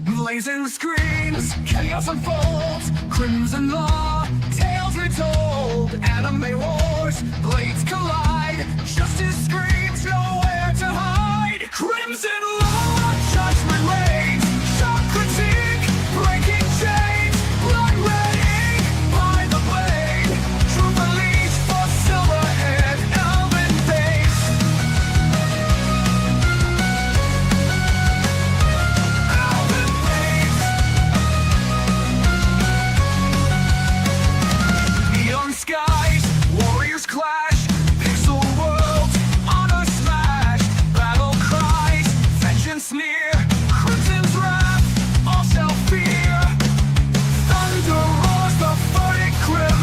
Blazing screens, chaos unfolds, crimson law, tales retold, anime wars, blades collide, justice screams, nowhere to hide. Crimson law, judgment reigns, shock critique, breaking chains, blood red ink by the blade, truth unleashed for silverhead, elven face. Neon skies, warriors clash, pixel worlds, honor smashed, battle cries, vengeance near, crimson's wrath, all shall fear. Thunder roars the verdict grim,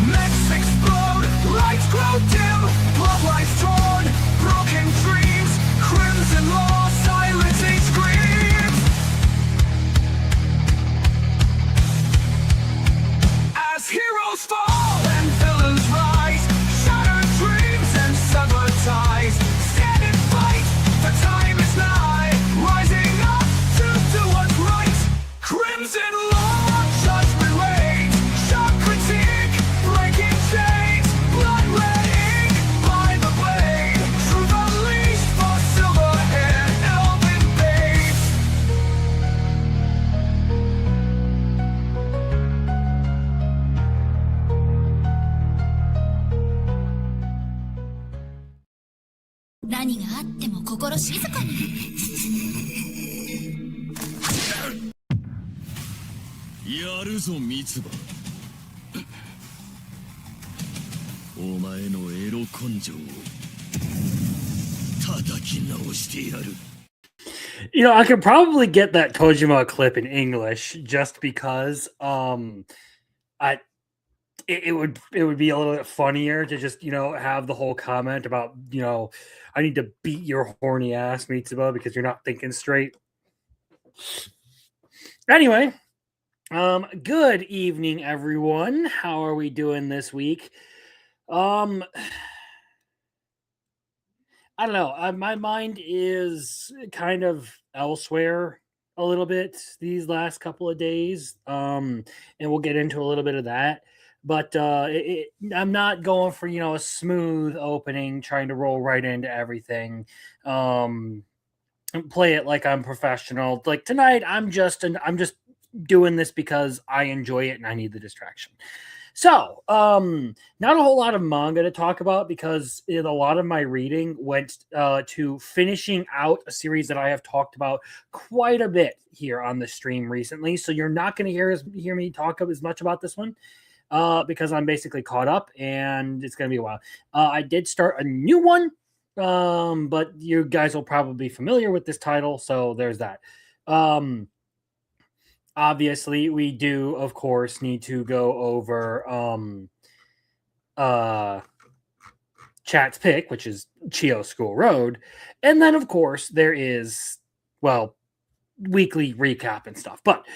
mechs explode, lights grow dim, blood lies torn, broken dreams, crimson law silencing screams. As heroes fall and villains rise, shattered dreams and severed ties, stand and fight, the time is nigh, rising up to do what's right. Crimson law, judgment reigns, shock critique, breaking chains, blood red ink by the blade, truth unleashed for silverhead, elven babes. I could probably get that Kojima clip in English just because it would be a little bit funnier to just have the whole comment about I need to beat your horny ass, Mitsuba, because you're not thinking straight. Anyway, good evening, everyone. How are we doing this week? I don't know. My mind is kind of elsewhere a little bit these last couple of days, and we'll get into a little bit of that. But I'm not going for a smooth opening, trying to roll right into everything, and play it like I'm professional. Like tonight, I'm just doing this because I enjoy it and I need the distraction. So, not a whole lot of manga to talk about because a lot of my reading went to finishing out a series that I have talked about quite a bit here on the stream recently. So you're not going to hear me talk as much about this one because I'm basically caught up and it's going to be a while. I did start a new one, but you guys will probably be familiar with this title, so there's that. Obviously, we do, of course, need to go over Chat's pick, which is Chio School Road. And then, of course, there is, weekly recap and stuff. But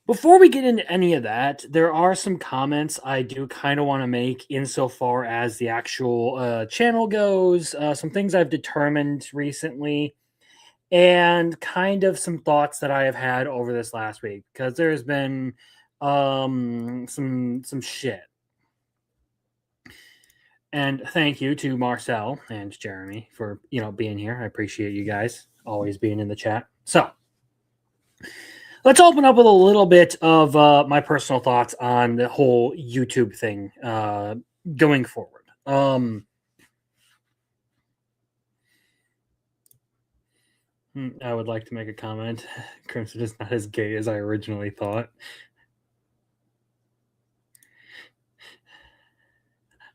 before we get into any of that, there are some comments I do kind of want to make insofar as the actual channel goes, some things I've determined recently, and kind of some thoughts that I have had over this last week, because there's been some shit. And thank you to Marcel and Jeremy for being here. I appreciate you guys always being in the chat. So let's open up with a little bit of my personal thoughts on the whole YouTube thing going forward. I would like to make a comment. Crimson is not as gay as I originally thought.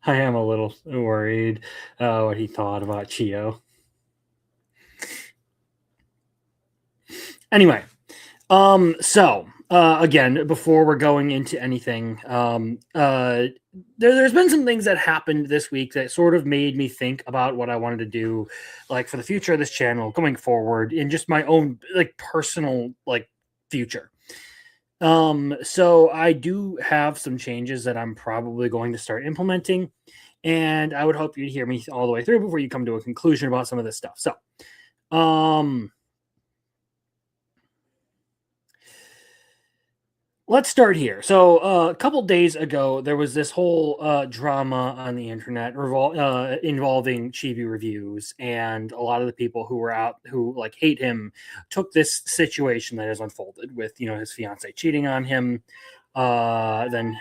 I am a little worried what he thought about Chio. Anyway, so again, before we're going into anything, there's been some things that happened this week that sort of made me think about what I wanted to do, like for the future of this channel going forward, in just my own personal future. So I do have some changes that I'm probably going to start implementing, and I would hope you'd hear me all the way through before you come to a conclusion about some of this stuff. So, um, let's start here. So, a couple days ago, there was this whole drama on the internet involving Chibi reviews, and a lot of the people who were out who like hate him took this situation that has unfolded with his fiance cheating on him, then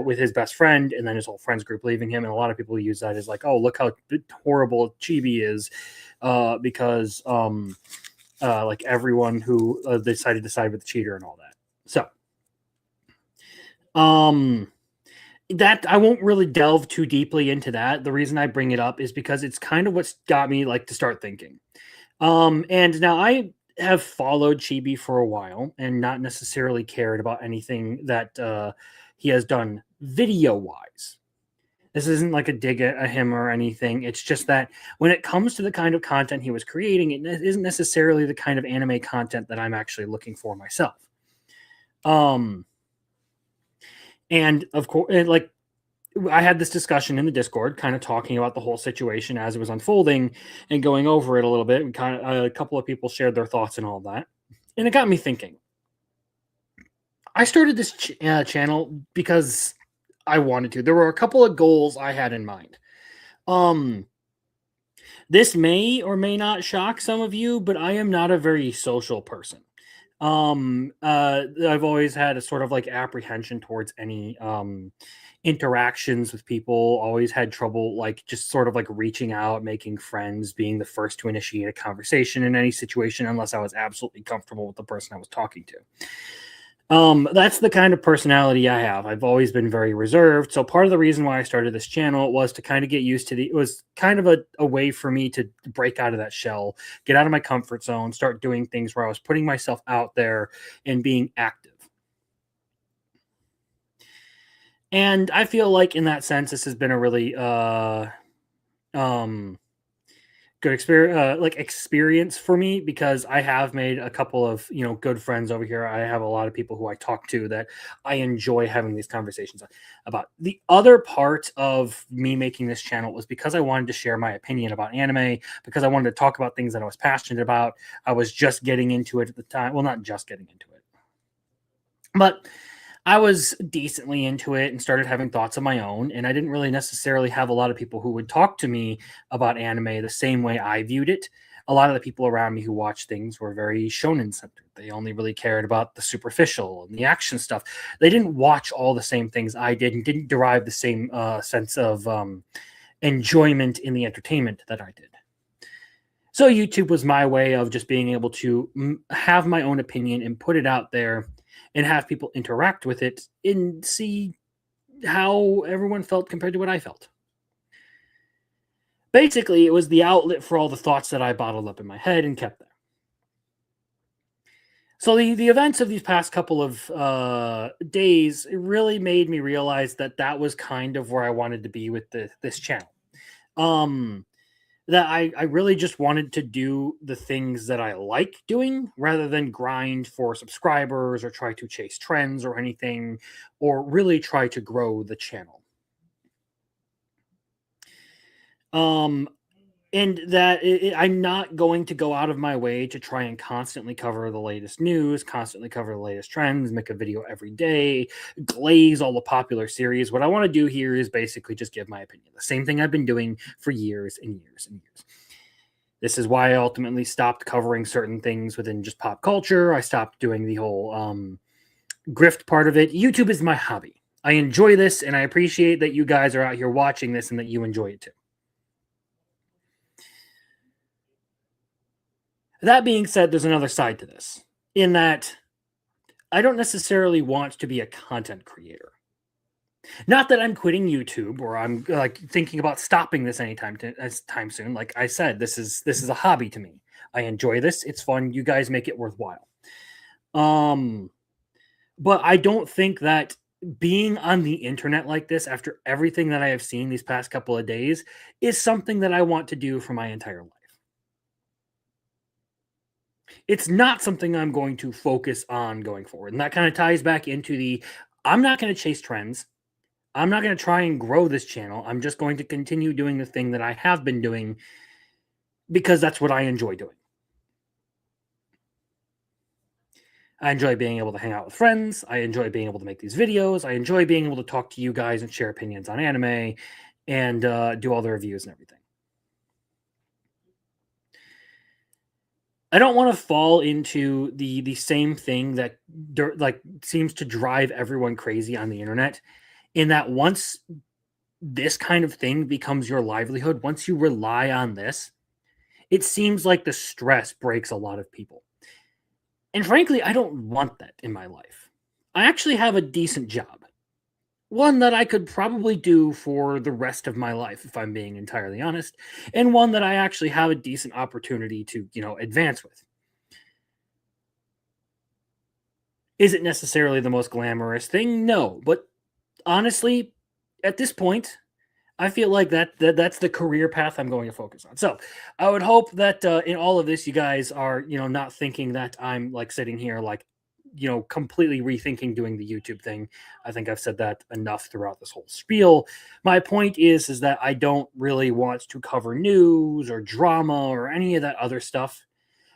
with his best friend, and then his whole friends group leaving him, and a lot of people use that as like, oh, look how horrible Chibi is, because like everyone who decided to side with the cheater and all that. So. That I won't really delve too deeply into that. The reason I bring it up is because it's kind of what's got me like to start thinking. And now I have followed Chibi for a while and not necessarily cared about anything that he has done video wise. This isn't like a dig at him or anything. It's just that when it comes to the kind of content he was creating, it isn't necessarily the kind of anime content that I'm actually looking for myself. And of course, like I had this discussion in the Discord, kind of talking about the whole situation as it was unfolding and going over it a little bit. And kind of a couple of people shared their thoughts and all that, and it got me thinking. I started this channel because I wanted to. There were a couple of goals I had in mind. This may or may not shock some of you, but I am not a very social person. I've always had a sort of like apprehension towards any interactions with people, always had trouble like just sort of like reaching out, making friends, being the first to initiate a conversation in any situation unless I was absolutely comfortable with the person I was talking to. That's the kind of personality I have. I've always been very reserved. So part of the reason why I started this channel was to kind of get used to it was kind of a way for me to break out of that shell, get out of my comfort zone, start doing things where I was putting myself out there and being active. And I feel like in that sense, this has been a really good experience for me because I have made a couple of good friends over here. I have a lot of people who I talk to that I enjoy having these conversations about. The other part of me making this channel was because I wanted to share my opinion about anime, because I wanted to talk about things that I was passionate about. I was just getting into it at the time. Well, not just getting into it, but I was decently into it and started having thoughts of my own. And I didn't really necessarily have a lot of people who would talk to me about anime the same way I viewed it. A lot of the people around me who watched things were very shonen centered. They only really cared about the superficial and the action stuff. They didn't watch all the same things I did and didn't derive the same sense of enjoyment in the entertainment that I did. So YouTube was my way of just being able to have my own opinion and put it out there and have people interact with it and see how everyone felt compared to what I felt. Basically, it was the outlet for all the thoughts that I bottled up in my head and kept there. So the events of these past couple of days really made me realize that that was kind of where I wanted to be with this channel. That I really just wanted to do the things that I like doing rather than grind for subscribers or try to chase trends or anything, or really try to grow the channel. And that I'm not going to go out of my way to try and constantly cover the latest news, constantly cover the latest trends, make a video every day, glaze all the popular series. What I want to do here is basically just give my opinion. The same thing I've been doing for years and years and years. This is why I ultimately stopped covering certain things within just pop culture. I stopped doing the whole grift part of it. YouTube is my hobby. I enjoy this, and I appreciate that you guys are out here watching this and that you enjoy it too. That being said, there's another side to this, in that I don't necessarily want to be a content creator. Not that I'm quitting YouTube or I'm like thinking about stopping this anytime soon. Like I said, this is a hobby to me. I enjoy this. It's fun. You guys make it worthwhile. But I don't think that being on the internet like this after everything that I have seen these past couple of days is something that I want to do for my entire life. It's not something I'm going to focus on going forward. And that kind of ties back into I'm not going to chase trends. I'm not going to try and grow this channel. I'm just going to continue doing the thing that I have been doing because that's what I enjoy doing. I enjoy being able to hang out with friends. I enjoy being able to make these videos. I enjoy being able to talk to you guys and share opinions on anime and do all the reviews and everything. I don't want to fall into the same thing that like seems to drive everyone crazy on the internet, in that once this kind of thing becomes your livelihood, once you rely on this, it seems like the stress breaks a lot of people. And frankly, I don't want that in my life. I actually have a decent job, one that I could probably do for the rest of my life, if I'm being entirely honest, and one that I actually have a decent opportunity to, advance with. Is it necessarily the most glamorous thing? No, but honestly, at this point, I feel like that's the career path I'm going to focus on. So I would hope that in all of this, you guys are not thinking that I'm like sitting here like completely rethinking doing the YouTube thing. I think I've said that enough throughout this whole spiel. My point is that I don't really want to cover news or drama or any of that other stuff,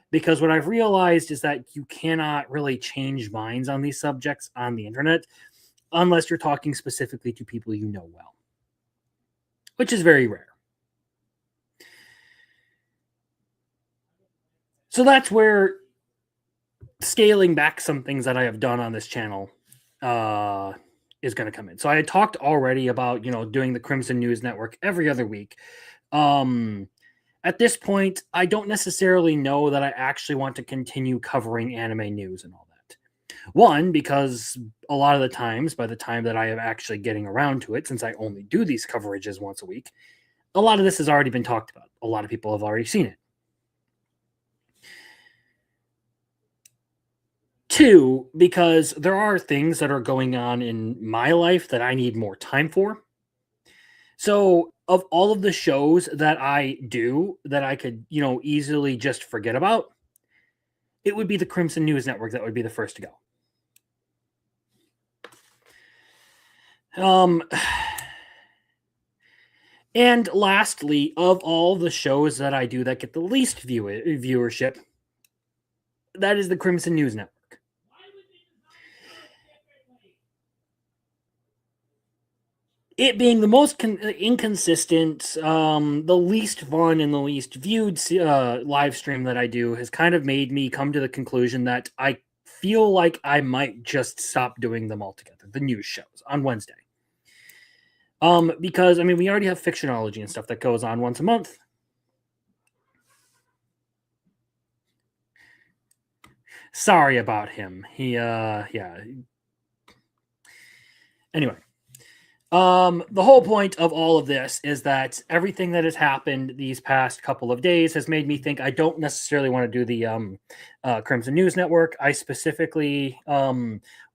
because what I've realized is that you cannot really change minds on these subjects on the internet unless you're talking specifically to people you know well, which is very rare. So that's where scaling back some things that I have done on this channel is going to come in. So I had talked already about, doing the Crimson News Network every other week. At this point, I don't necessarily know that I actually want to continue covering anime news and all that. One, because a lot of the times, by the time that I am actually getting around to it, since I only do these coverages once a week, a lot of this has already been talked about. A lot of people have already seen it. Two, because there are things that are going on in my life that I need more time for. So, of all of the shows that I do that I could, easily just forget about, it would be the Crimson News Network that would be the first to go. And lastly, of all the shows that I do that get the least viewership, that is the Crimson News Network. It being the most inconsistent, the least fun, and the least viewed live stream that I do has kind of made me come to the conclusion that I feel like I might just stop doing them altogether, the news shows on Wednesday. Because, we already have Fictionology and stuff that goes on once a month. Sorry about him. Yeah. Anyway. The whole point of all of this is that everything that has happened these past couple of days has made me think I don't necessarily want to do the Crimson News Network. I specifically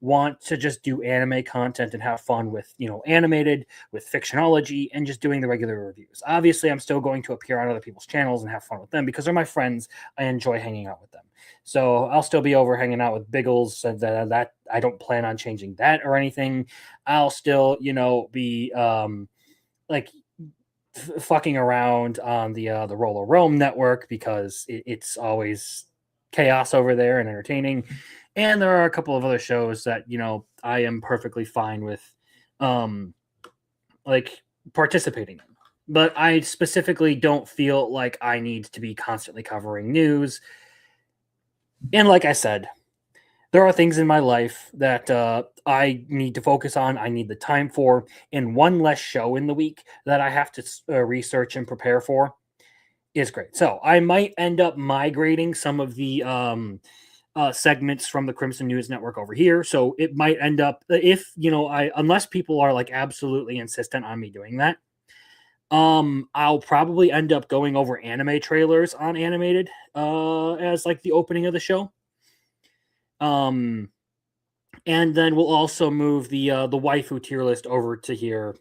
want to just do anime content and have fun with, animated, with Fictionology, and just doing the regular reviews. Obviously, I'm still going to appear on other people's channels and have fun with them because they're my friends. I enjoy hanging out with them. So I'll still be over hanging out with Biggles, and that I don't plan on changing that or anything. I'll still, be like fucking around on the Roller Rome network because it's always chaos over there and entertaining. And there are a couple of other shows that I am perfectly fine with, like participating in. But I specifically don't feel like I need to be constantly covering news. And like I said, there are things in my life that I need to focus on, I need the time for, and one less show in the week that I have to research and prepare for is great. So I might end up migrating some of the segments from the Crimson News Network over here. So it might end up, if, unless people are like absolutely insistent on me doing that, I'll probably end up going over anime trailers on Animated as like the opening of the show. And then we'll also move the waifu tier list over to here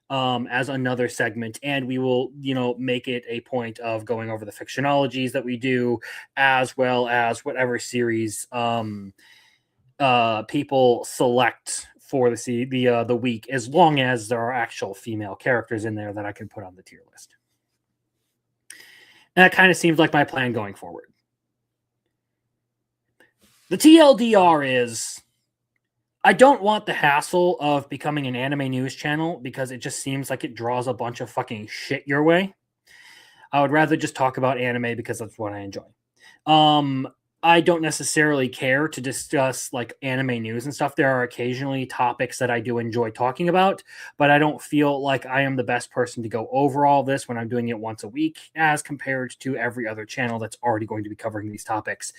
as another segment, and we will make it a point of going over the fictionologies that we do, as well as whatever series people select for the week, as long as there are actual female characters in there that I can put on the tier list. And that kind of seems like my plan going forward. The TLDR is I don't want the hassle of becoming an anime news channel because it just seems like it draws a bunch of fucking shit your way. I would rather just talk about anime because that's what I enjoy. I don't necessarily care to discuss like anime news and stuff. There are occasionally topics that I do enjoy talking about, but I don't feel like I am the best person to go over all this when I'm doing it once a week as compared to every other channel that's already going to be covering these topics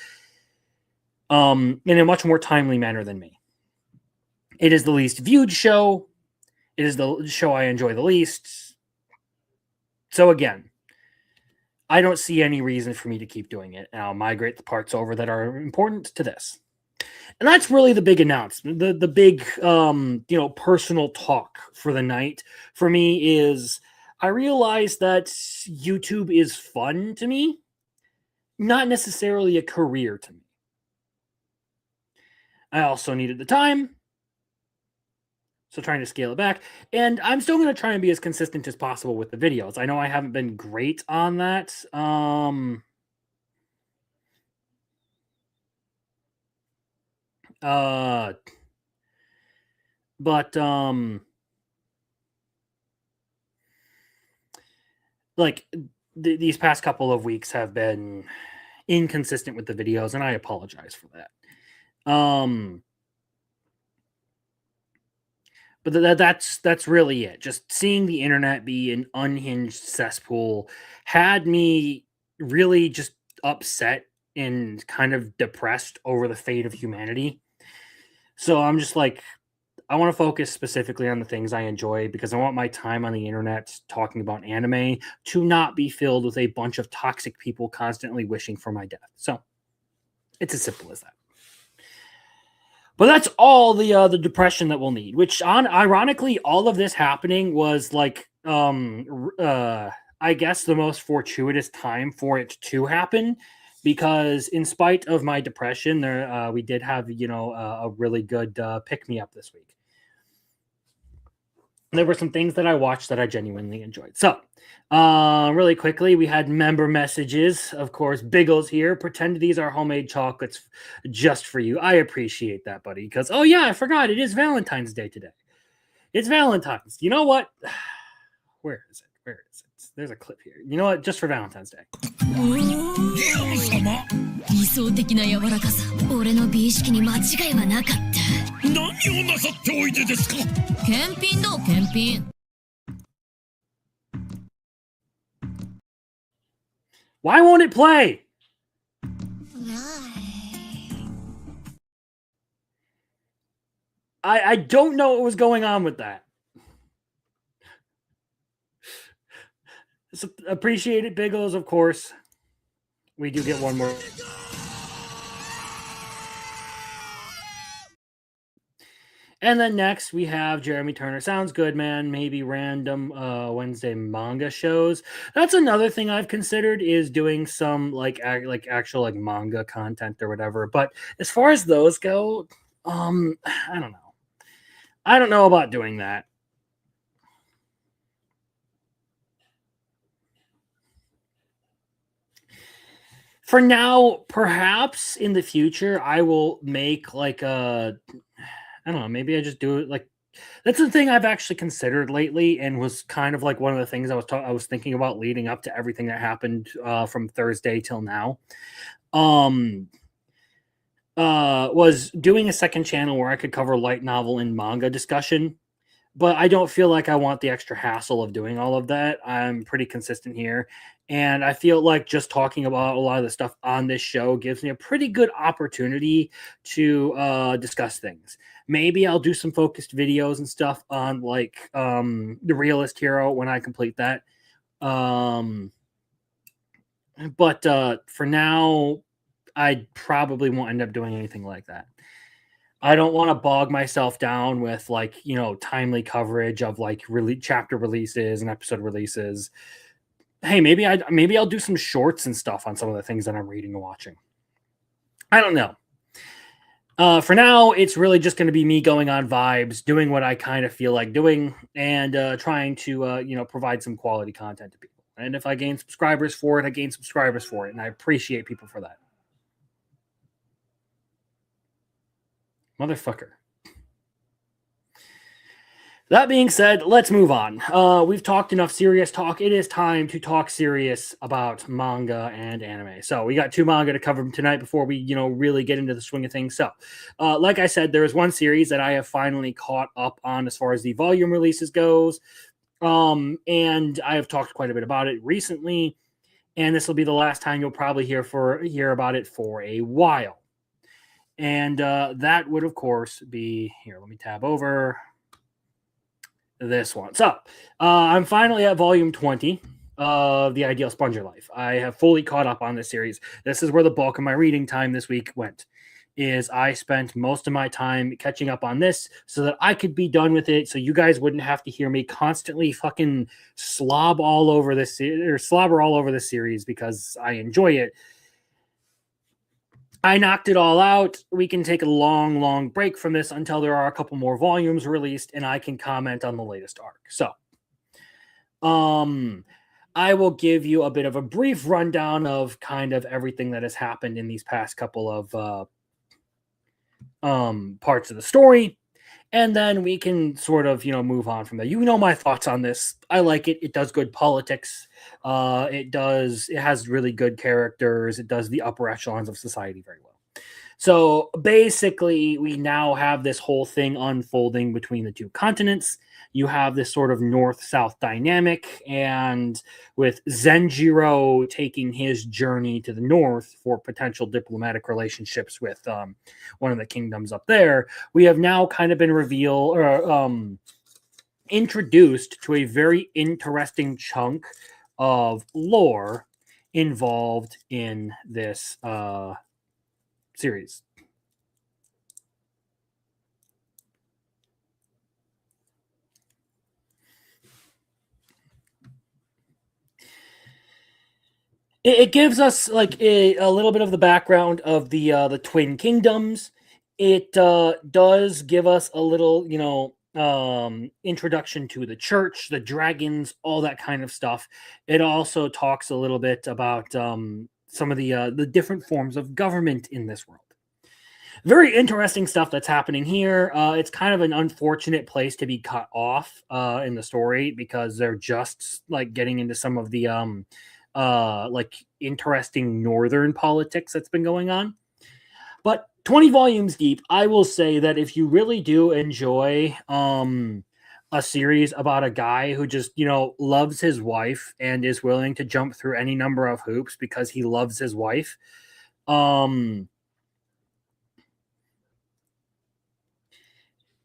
in a much more timely manner than me. It is the least viewed show. It is the show I enjoy the least. So again, I don't see any reason for me to keep doing it. And I'll migrate the parts over that are important to this. And that's really the big announcement. The big personal talk for the night for me is I realize that YouTube is fun to me, not necessarily a career to me. I also needed the time, so trying to scale it back. And I'm still going to try and be as consistent as possible with the videos. I know I haven't been great on that. These past couple of weeks have been inconsistent with the videos, and I apologize for that. But that's really it. Just seeing the internet be an unhinged cesspool had me really just upset and kind of depressed over the fate of humanity. So I'm just like, I want to focus specifically on the things I enjoy because I want my time on the internet talking about anime to not be filled with a bunch of toxic people constantly wishing for my death. So it's as simple as that. But that's all the depression that we'll need. Which, ironically, all of this happening was like, I guess, the most fortuitous time for it to happen, because in spite of my depression, we did have a really good pick me up this week. There were some things that I watched that I genuinely enjoyed. So, really quickly, we had member messages. Of course, Biggles here. Pretend these are homemade chocolates just for you. I appreciate that, buddy. Because, oh yeah, I forgot. It is Valentine's Day today. It's Valentine's. You know what? Where is it? Where is it? There's a clip here. You know what? Just for Valentine's Day. 理想的な柔らかさ、俺の美意識に間違いはなかった。何をなさっておいでですか。検品だ、検品。Why won't it play? I don't know what was going on with that. So, appreciate it, Biggles, of course. We do get one more. And then next we have Jeremy Turner. Sounds good, man. Maybe random Wednesday manga shows. That's another thing I've considered, is doing some actual manga content or whatever. But as far as those go, I don't know. I don't know about doing that. For now, perhaps in the future, I will make I don't know, maybe I just do it that's the thing I've actually considered lately, and was kind of like one of the things I was thinking about leading up to everything that happened from Thursday till now. Was doing a second channel where I could cover light novel and manga discussion. But I don't feel like I want the extra hassle of doing all of that. I'm pretty consistent here. And I feel like just talking about a lot of the stuff on this show gives me a pretty good opportunity to discuss things. Maybe I'll do some focused videos and stuff on the Realist Hero when I complete that. But for now, I probably won't end up doing anything like that. I don't want to bog myself down with timely coverage of chapter releases and episode releases. Hey, maybe I'll do some shorts and stuff on some of the things that I'm reading and watching. I don't know. For now, it's really just going to be me going on vibes, doing what I kind of feel like doing, and trying to provide some quality content to people. And if I gain subscribers for it, I gain subscribers for it, and I appreciate people for that. Motherfucker. That being said, let's move on. We've talked enough serious talk. It is time to talk serious about manga and anime. So we got 2 manga to cover tonight before we, really get into the swing of things. So, like I said, there is one series that I have finally caught up on as far as the volume releases goes. And I have talked quite a bit about it recently, and this will be the last time you'll probably hear about it for a while. And that would, of course, be here. Let me tab over this one. So I'm finally at volume 20 of The Ideal Sponger Life. I have fully caught up on this series. This is where the bulk of my reading time this week went. Is I spent most of my time catching up on this so that I could be done with it, so you guys wouldn't have to hear me constantly fucking slobber all over this series because I enjoy it. I knocked it all out. We can take a long break from this until there are a couple more volumes released, and I can comment on the latest arc. So, I will give you a bit of a brief rundown of kind of everything that has happened in these past couple of parts of the story, and then we can sort of move on from there. My thoughts on this. I like it. It does good politics. It has really good characters. It does the upper echelons of society very well. So basically, we now have this whole thing unfolding between the 2 continents. You have this sort of north-south dynamic, and with Zenjiro taking his journey to the north for potential diplomatic relationships with one of the kingdoms up there, we have now kind of been introduced to a very interesting chunk of lore involved in this series. It gives us like a little bit of the background of the Twin Kingdoms. It does give us a little, introduction to the church, the dragons, all that kind of stuff. It also talks a little bit about some of the different forms of government in this world. Very interesting stuff that's happening here. It's kind of an unfortunate place to be cut off in the story because they're just like getting into some of the like interesting northern politics that's been going on. But 20 volumes deep, I will say that if you really do enjoy a series about a guy who just, loves his wife and is willing to jump through any number of hoops because he loves his wife, and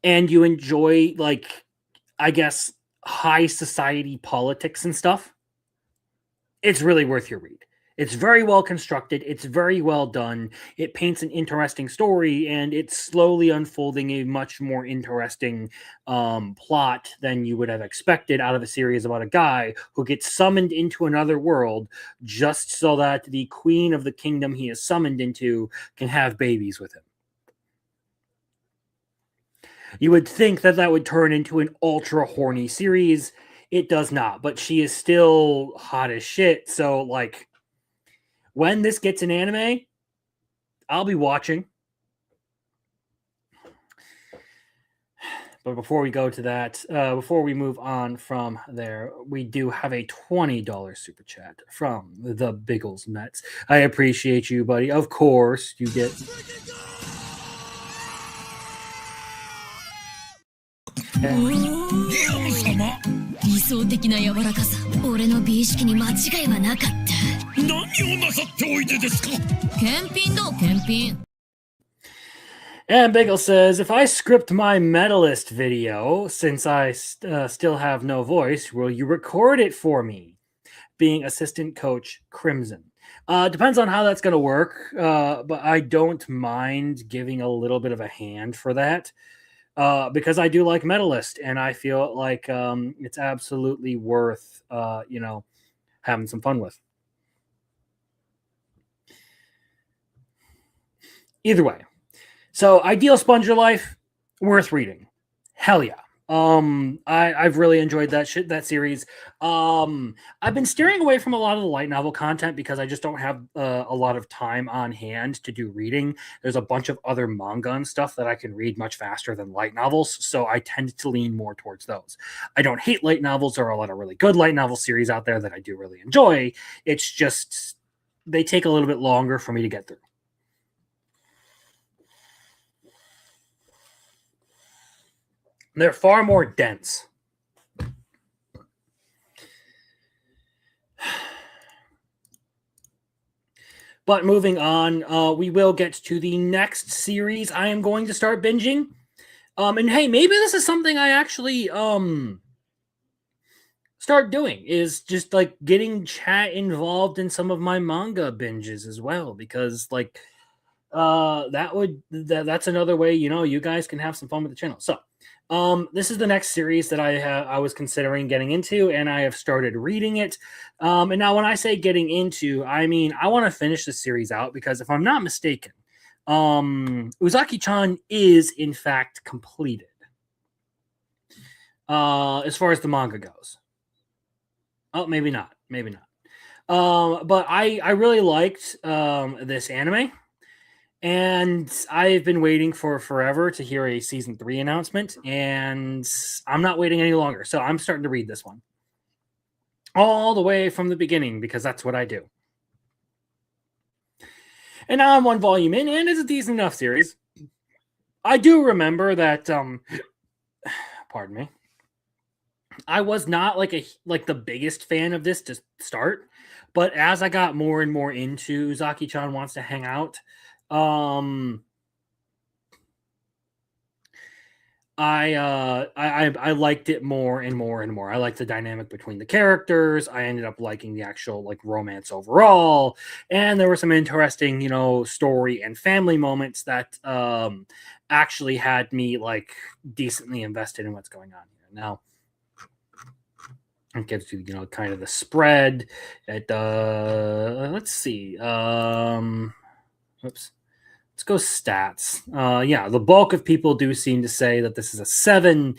you enjoy, like, I guess, high society politics and stuff, it's really worth your read. It's very well constructed. It's very well done. It paints an interesting story, and it's slowly unfolding a much more interesting plot than you would have expected out of a series about a guy who gets summoned into another world just so that the queen of the kingdom he is summoned into can have babies with him. You would think that that would turn into an ultra horny series. It does not, but she is still hot as shit. So, like, when this gets an anime, I'll be watching. But before we go to that, before we move on from there, we do have a $20 super chat from the Biggles Mets. I appreciate you, buddy. Of course, you get... And Bagel says, if I script my medalist video, since I still have no voice, will you record it for me? Being assistant coach Crimson. Depends on how that's going to work, but I don't mind giving a little bit of a hand for that. Because I do like Medalist, and I feel like it's absolutely worth, having some fun with. Either way. So, Ideal Sponge Your Life, worth reading. Hell yeah. I've really enjoyed that series. I've been steering away from a lot of the light novel content because I just don't have a lot of time on hand to do reading. There's a bunch of other manga and stuff that I can read much faster than light novels, so I tend to lean more towards those. I don't hate light novels. There are a lot of really good light novel series out there that I do really enjoy. It's just they take a little bit longer for me to get through. They're far more dense. But moving on, we will get to the next series I am going to start binging. And hey, maybe this is something I actually start doing, is just like getting chat involved in some of my manga binges as well, because like that's another way, you guys can have some fun with the channel. So this is the next series that I was considering getting into, and I have started reading it. And now when I say getting into, I mean I want to finish the series out, because if I'm not mistaken, Uzaki-chan is in fact completed as far as the manga goes. Oh, maybe not. But I really liked this anime. And I've been waiting for forever to hear a season 3 announcement, and I'm not waiting any longer. So I'm starting to read this one all the way from the beginning, because that's what I do. And now I'm one volume in, and it's a decent enough series. I do remember that, pardon me, I was not like the biggest fan of this to start, but as I got more and more into Uzaki-chan Wants to Hang Out, I liked it more and more and more. I liked the dynamic between the characters. I ended up liking the actual like romance overall, and there were some interesting, story and family moments that actually had me like decently invested in what's going on here. Now, it gives you, kind of the spread. Let's see. Oops. Let's go stats. Yeah, the bulk of people do seem to say that this is a 7.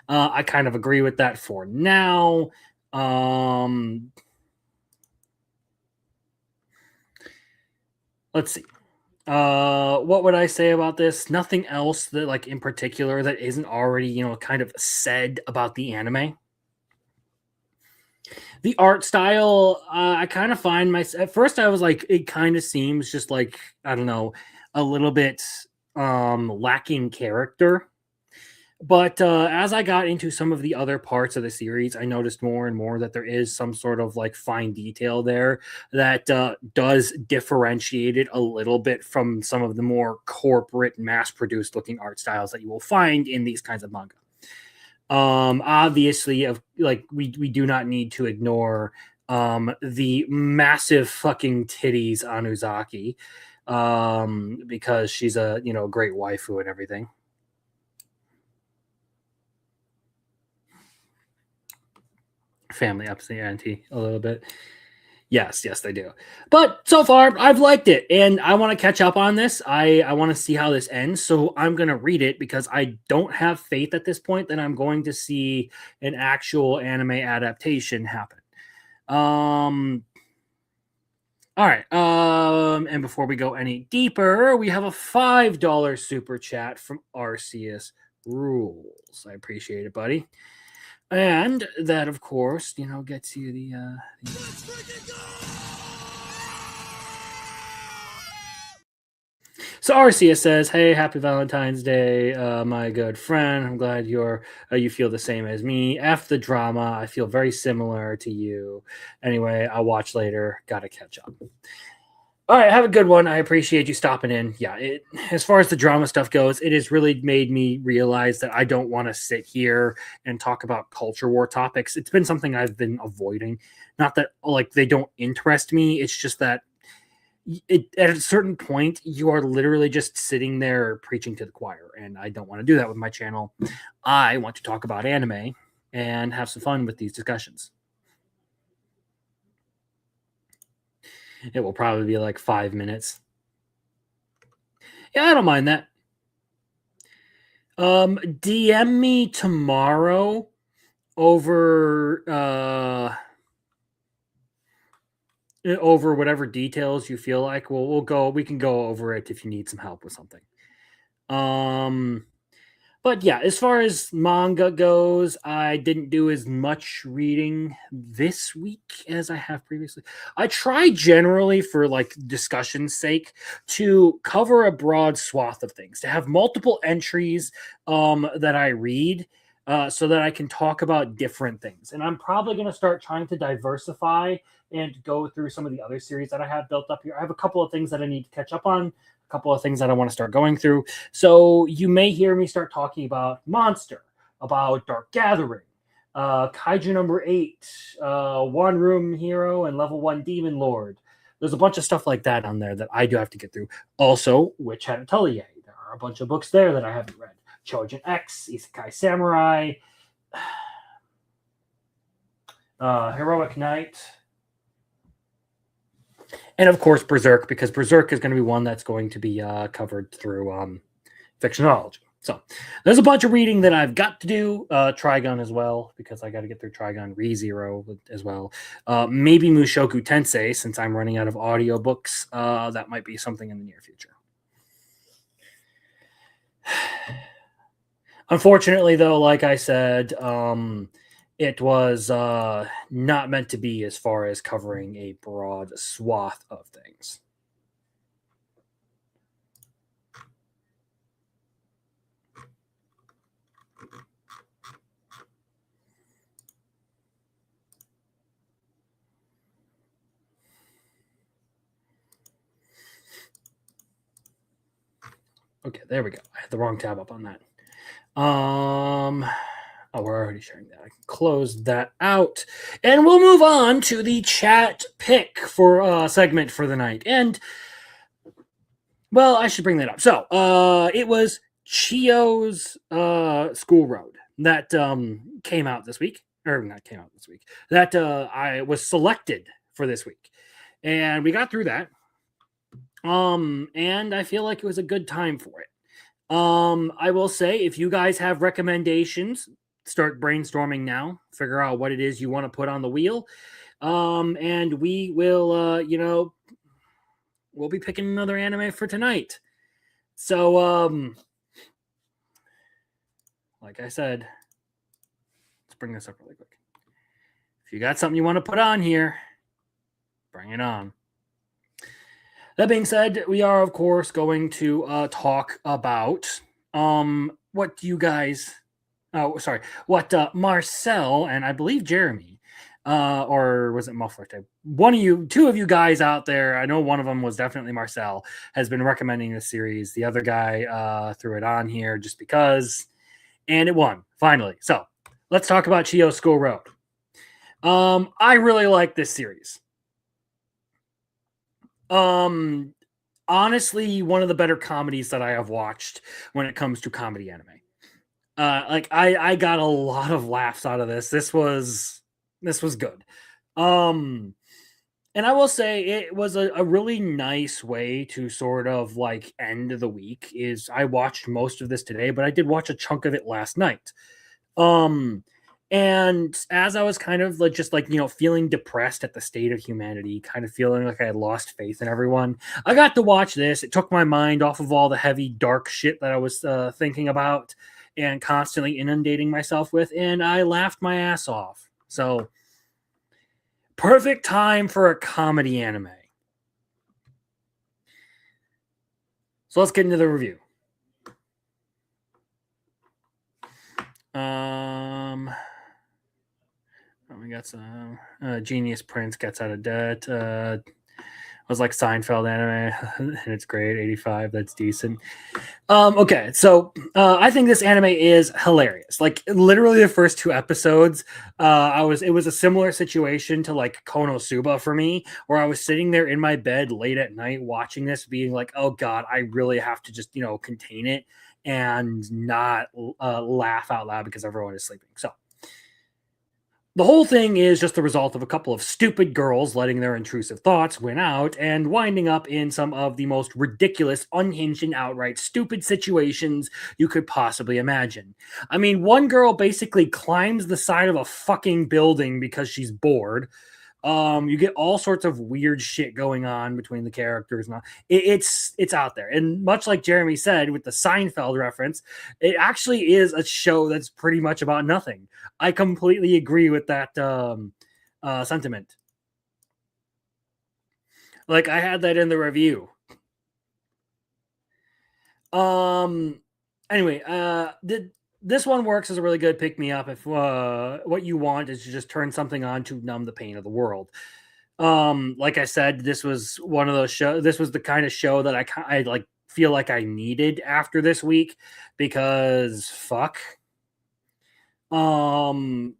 I kind of agree with that for now. Let's see. What would I say about this? Nothing else that, like, in particular that isn't already, kind of said about the anime. The art style, I kind of find at first I was like, it kind of seems just like, I don't know, a little bit lacking character. But as I got into some of the other parts of the series, I noticed more and more that there is some sort of like fine detail there that does differentiate it a little bit from some of the more corporate, mass-produced looking art styles that you will find in these kinds of manga. Obviously, we do not need to ignore the massive fucking titties on Uzaki, because she's a great waifu and everything. Family ups the ante a little bit. Yes, they do. But so far, I've liked it, and I want to catch up on this. I want to see how this ends, so I'm going to read it, because I don't have faith at this point that I'm going to see an actual anime adaptation happen. All right. And before we go any deeper, we have a $5 super chat from Arceus Rules. I appreciate it, buddy. And that, of course, gets you the So Arceus says, "Hey, happy Valentine's Day, my good friend. I'm glad you feel the same as me. F the drama. I feel very similar to you. Anyway, I'll watch later. Gotta catch up." All right, have a good one. I appreciate you stopping in. Yeah, as far as the drama stuff goes, it has really made me realize that I don't want to sit here and talk about culture war topics. It's been something I've been avoiding. Not that like they don't interest me. It's just that at a certain point, you are literally just sitting there preaching to the choir, and I don't want to do that with my channel. I want to talk about anime and have some fun with these discussions. It will probably be like 5 minutes. Yeah, I don't mind that. DM me tomorrow over over whatever details you feel like. We can go over it if you need some help with something. But yeah, as far as manga goes, I didn't do as much reading this week as I have previously. I try generally for like discussion's sake to cover a broad swath of things, to have multiple entries that I read so that I can talk about different things. And I'm probably going to start trying to diversify and go through some of the other series that I have built up here. I have a couple of things that I need to catch up on, a couple of things that I want to start going through. So you may hear me start talking about Monster, about Dark Gathering, Kaiju number 8, One Room Hero, and Level 1 Demon Lord. There's a bunch of stuff like that on there that I do have to get through. Also, Witch Hat Atelier. There are a bunch of books there that I haven't read. Chojin X, Isekai Samurai, Heroic Knight, and of course Berserk, because Berserk is going to be one that's going to be covered through Fictionology. So there's a bunch of reading that I've got to do. Trigun as well, because I got to get through Trigun ReZero as well. Maybe Mushoku Tensei, since I'm running out of audiobooks. That might be something in the near future. Unfortunately, though, like I said, it was not meant to be as far as covering a broad swath of things. Okay, there we go. I had the wrong tab up on that. Oh, we're already sharing that. I can close that out. And we'll move on to the chat pick for segment for the night. And, well, I should bring that up. So, it was Chio's School Road that came out this week. Or not came out this week. That I was selected for this week. And we got through that. And I feel like it was a good time for it. I will say, if you guys have recommendations, start brainstorming now. Figure out what it is you want to put on the wheel. And we will, we'll be picking another anime for tonight. So, like I said, let's bring this up really quick. If you got something you want to put on here, bring it on. That being said, we are, of course, going to talk about what you guys, what Marcel and I believe Jeremy, or was it Muffler? Two of you guys out there, I know one of them was definitely Marcel, has been recommending this series. The other guy threw it on here just because, and it won, finally. So let's talk about Chio School Road. I really like this series. Honestly, one of the better comedies that I have watched when it comes to comedy anime. I got a lot of laughs out of this. This was good. And I will say it was a really nice way to sort of like end the week. Is I watched most of this today, but I did watch a chunk of it last night. And as I was kind of like just like, feeling depressed at the state of humanity, kind of feeling like I had lost faith in everyone, I got to watch this. It took my mind off of all the heavy, dark shit that I was thinking about and constantly inundating myself with, and I laughed my ass off. So, perfect time for a comedy anime. So let's get into the review. We got some Genius Prince Gets Out of Debt. Was like Seinfeld anime, and it's great. 85, that's decent. Okay, so I think this anime is hilarious. Like literally the first 2 episodes, it was a similar situation to like Konosuba for me, where I was sitting there in my bed late at night watching this, being like, oh god, I really have to just contain it and not laugh out loud because everyone is sleeping. So The whole thing is just the result of a couple of stupid girls letting their intrusive thoughts win out and winding up in some of the most ridiculous, unhinged, and outright stupid situations you could possibly imagine. I mean, one girl basically climbs the side of a fucking building because she's bored. You get all sorts of weird shit going on between the characters. And it's out there, and much like Jeremy said with the Seinfeld reference, it actually is a show that's pretty much about nothing. I completely agree with that sentiment. Like, I had that in the review. Anyway, this one works as a really good pick me up if what you want is to just turn something on to numb the pain of the world. Like I said, this was one of those shows. This was the kind of show that I like feel like I needed after this week because fuck. And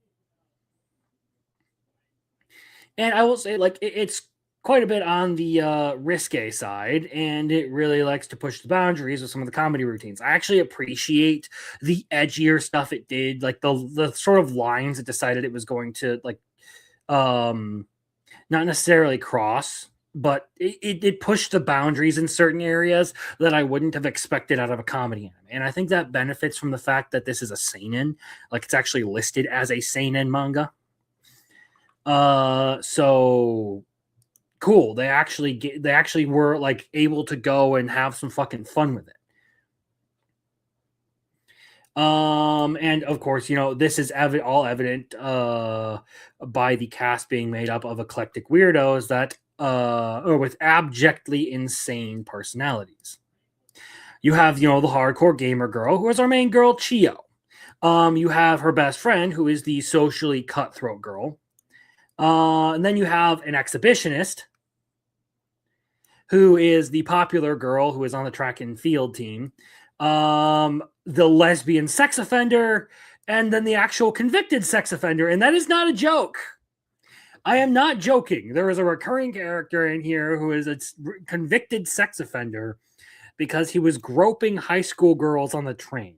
I will say, like, it's quite a bit on the risque side, and it really likes to push the boundaries with some of the comedy routines. I actually appreciate the edgier stuff it did, like the sort of lines it decided it was going to like not necessarily cross, but it pushed the boundaries in certain areas that I wouldn't have expected out of a comedy anime. And I think that benefits from the fact that this is a seinen, like it's actually listed as a seinen manga. So cool. They actually were like able to go and have some fucking fun with it. And of course, this is all evident by the cast being made up of eclectic weirdos that or with abjectly insane personalities. You have, the hardcore gamer girl, who is our main girl, Chio. You have her best friend, who is the socially cutthroat girl. And then you have an exhibitionist, who is the popular girl who is on the track and field team. The lesbian sex offender, and then the actual convicted sex offender. And that is not a joke. I am not joking. There is a recurring character in here who is a convicted sex offender because he was groping high school girls on the train.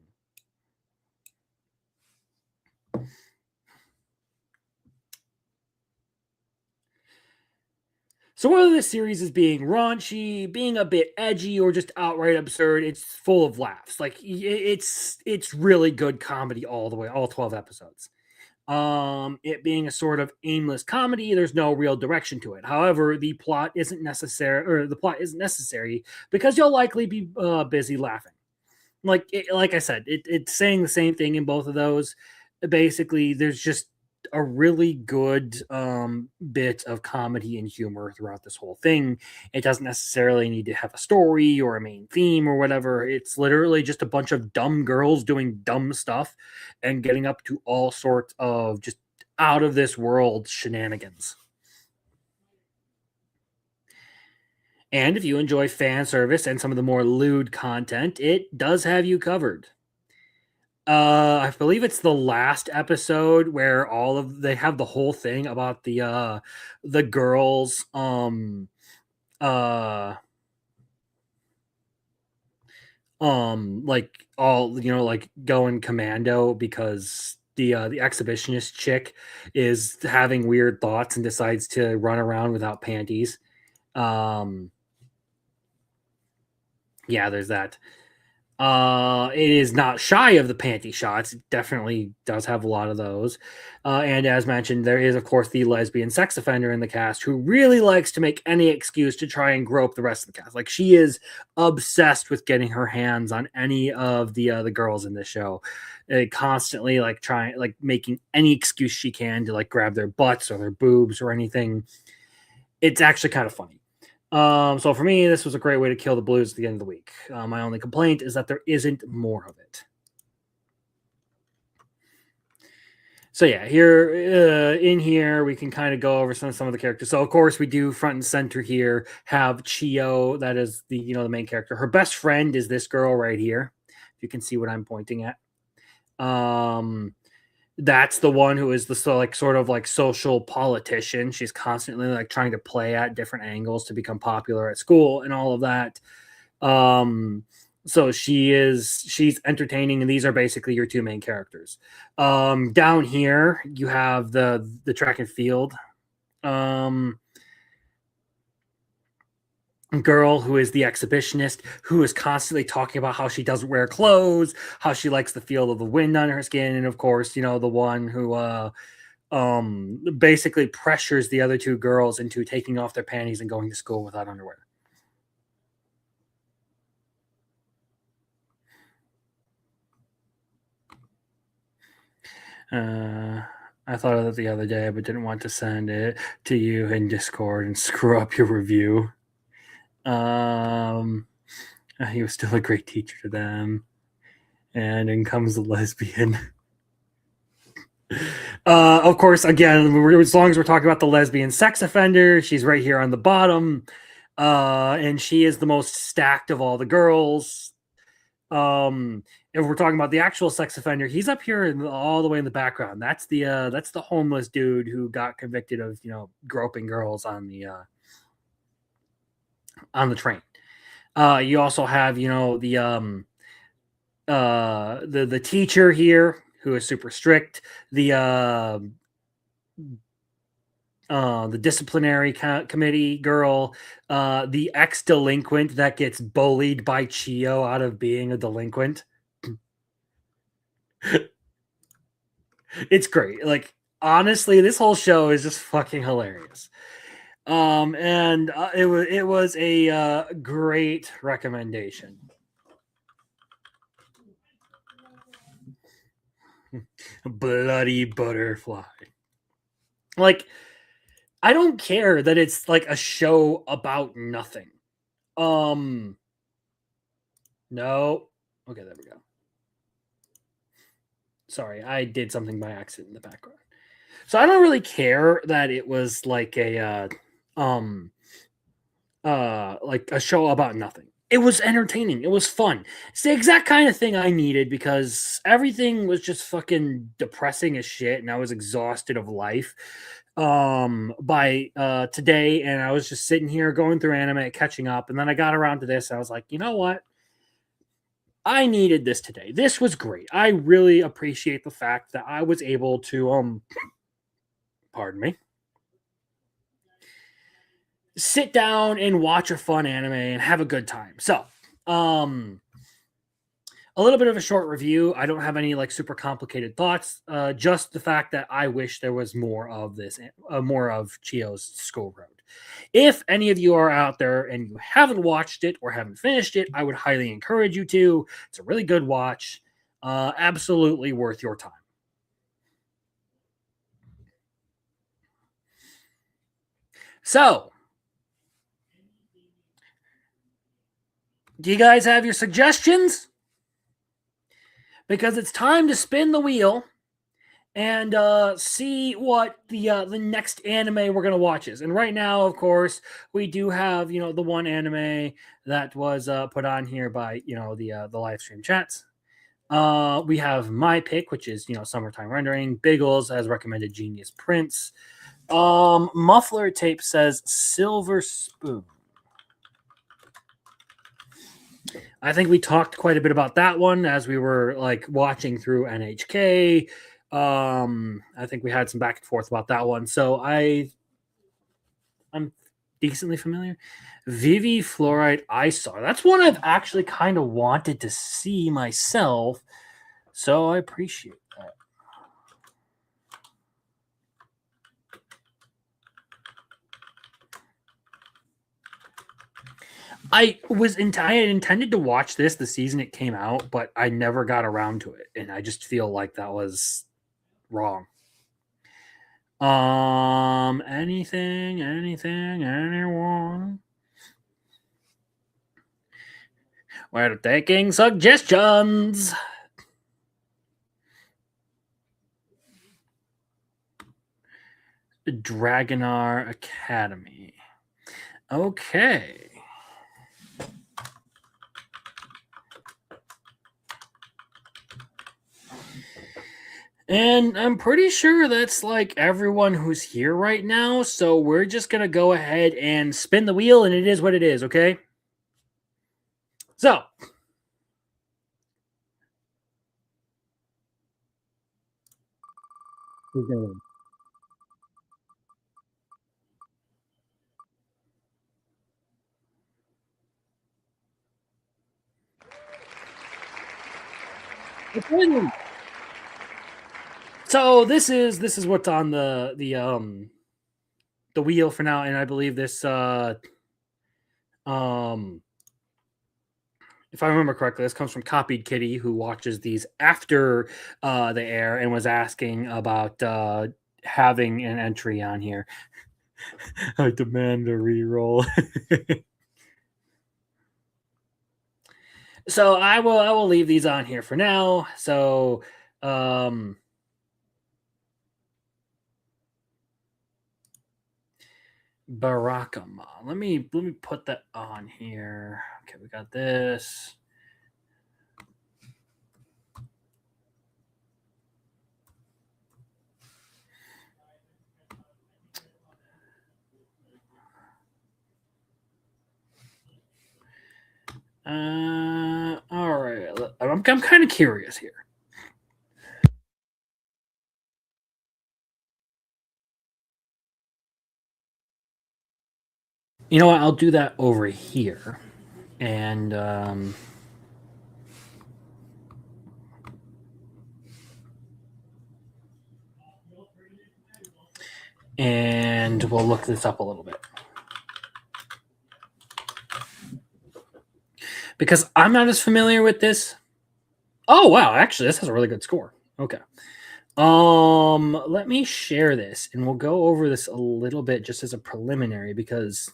So whether this series is being raunchy, being a bit edgy, or just outright absurd, it's full of laughs. Like, it's really good comedy all the way, all 12 episodes. It being a sort of aimless comedy, there's no real direction to it. However, the plot isn't necessary because you'll likely be busy laughing. Like I said, it's saying the same thing in both of those. Basically, there's just a really good bit of comedy and humor throughout this whole thing. It doesn't necessarily need to have a story or a main theme or whatever. It's literally just a bunch of dumb girls doing dumb stuff and getting up to all sorts of just out of this world shenanigans. And if you enjoy fan service and some of the more lewd content, it does have you covered. I believe it's the last episode where they have the whole thing about the girls like all like going commando because the exhibitionist chick is having weird thoughts and decides to run around without panties. Yeah, there's that. It is not shy of the panty shots. It definitely does have a lot of those. And as mentioned, there is, of course, the lesbian sex offender in the cast who really likes to make any excuse to try and grope the rest of the cast. Like, she is obsessed with getting her hands on any of the girls in this show. Constantly making any excuse she can to like grab their butts or their boobs or anything. It's actually kind of funny. So for me, this was a great way to kill the blues at the end of the week. My only complaint is that there isn't more of it. So yeah, in here, we can kind of go over some of the characters. So of course, we do front and center here have Chio, that is the main character. Her best friend is this girl right here. If you can see what I'm pointing at. That's the one who is the sort of social politician. She's constantly like trying to play at different angles to become popular at school and all of that. So she's entertaining, and these are basically your two main characters. Down here you have the track and field girl who is the exhibitionist, who is constantly talking about how she doesn't wear clothes, how she likes the feel of the wind on her skin, and of course, the one who basically pressures the other two girls into taking off their panties and going to school without underwear. I thought of it the other day, but didn't want to send it to you in Discord and screw up your review. He was still a great teacher to them. And in comes the lesbian. Of course, again, as long as we're talking about the lesbian sex offender, she's right here on the bottom. And she is the most stacked of all the girls. If we're talking about the actual sex offender, he's up here all the way in the background. That's the homeless dude who got convicted of groping girls on the train. You also have the teacher here who is super strict. The disciplinary committee girl, the ex-delinquent that gets bullied by Chio out of being a delinquent. It's great. Like, honestly, this whole show is just fucking hilarious. And it was a great recommendation. Bloody butterfly. Like, I don't care that it's like a show about nothing. No. Okay, there we go. Sorry, I did something by accident in the background. So I don't really care that it was like a show about nothing. It was entertaining. It was fun. It's the exact kind of thing I needed because everything was just fucking depressing as shit, and I was exhausted of life by today, and I was just sitting here going through anime, catching up, and then I got around to this, and I was like, you know what? I needed this today. This was great. I really appreciate the fact that I was able to pardon me, sit down and watch a fun anime and have a good time. So, a little bit of a short review. I don't have any like super complicated thoughts. Just the fact that I wish there was more of this, more of Chio's School Road. If any of you are out there and you haven't watched it or haven't finished it, I would highly encourage you to. It's a really good watch. Absolutely worth your time. So, do you guys have your suggestions? Because it's time to spin the wheel and see what the next anime we're gonna watch is. And right now, of course, we do have the one anime that was put on here by the live stream chats. We have my pick, which is Summertime Rendering. Biggles has recommended Genius Prince. Muffler Tape says Silver Spoon. I think we talked quite a bit about that one as we were like watching through NHK. I think we had some back and forth about that one. So I'm decently familiar. Vivi Fluoride Isar. That's one I've actually kind of wanted to see myself. So I appreciate that. I had intended to watch this the season it came out, but I never got around to it, and I just feel like that was wrong. Anything, anyone? We're taking suggestions. Dragonar Academy. Okay. And I'm pretty sure that's like everyone who's here right now. So we're just going to go ahead and spin the wheel, and it is what it is, okay? So, Who's gonna win? It's winning. So this is what's on the wheel for now, and I believe this um if I remember correctly, this comes from Copied Kitty, who watches these after the air and was asking about having an entry on here. I demand a reroll. So I will leave these on here for now. So Barakama. Let me put that on here. Okay, we got this. All right. I'm kind of curious here. You know what? I'll do that over here, and we'll look this up a little bit because I'm not as familiar with this. Oh wow! Actually, this has a really good score. Okay. Let me share this, and we'll go over this a little bit just as a preliminary because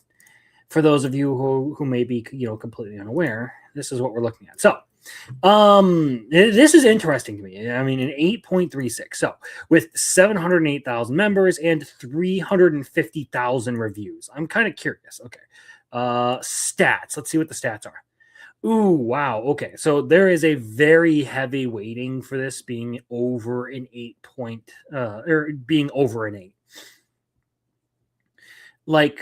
for those of you who may be completely unaware, this is what we're looking at. So this is interesting to me. I mean, an 8.36. So with 708,000 members and 350,000 reviews. I'm kind of curious. Okay. Stats. Let's see what the stats are. Ooh, wow. Okay. So there is a very heavy weighting for this being over an 8 or being over an 8. Like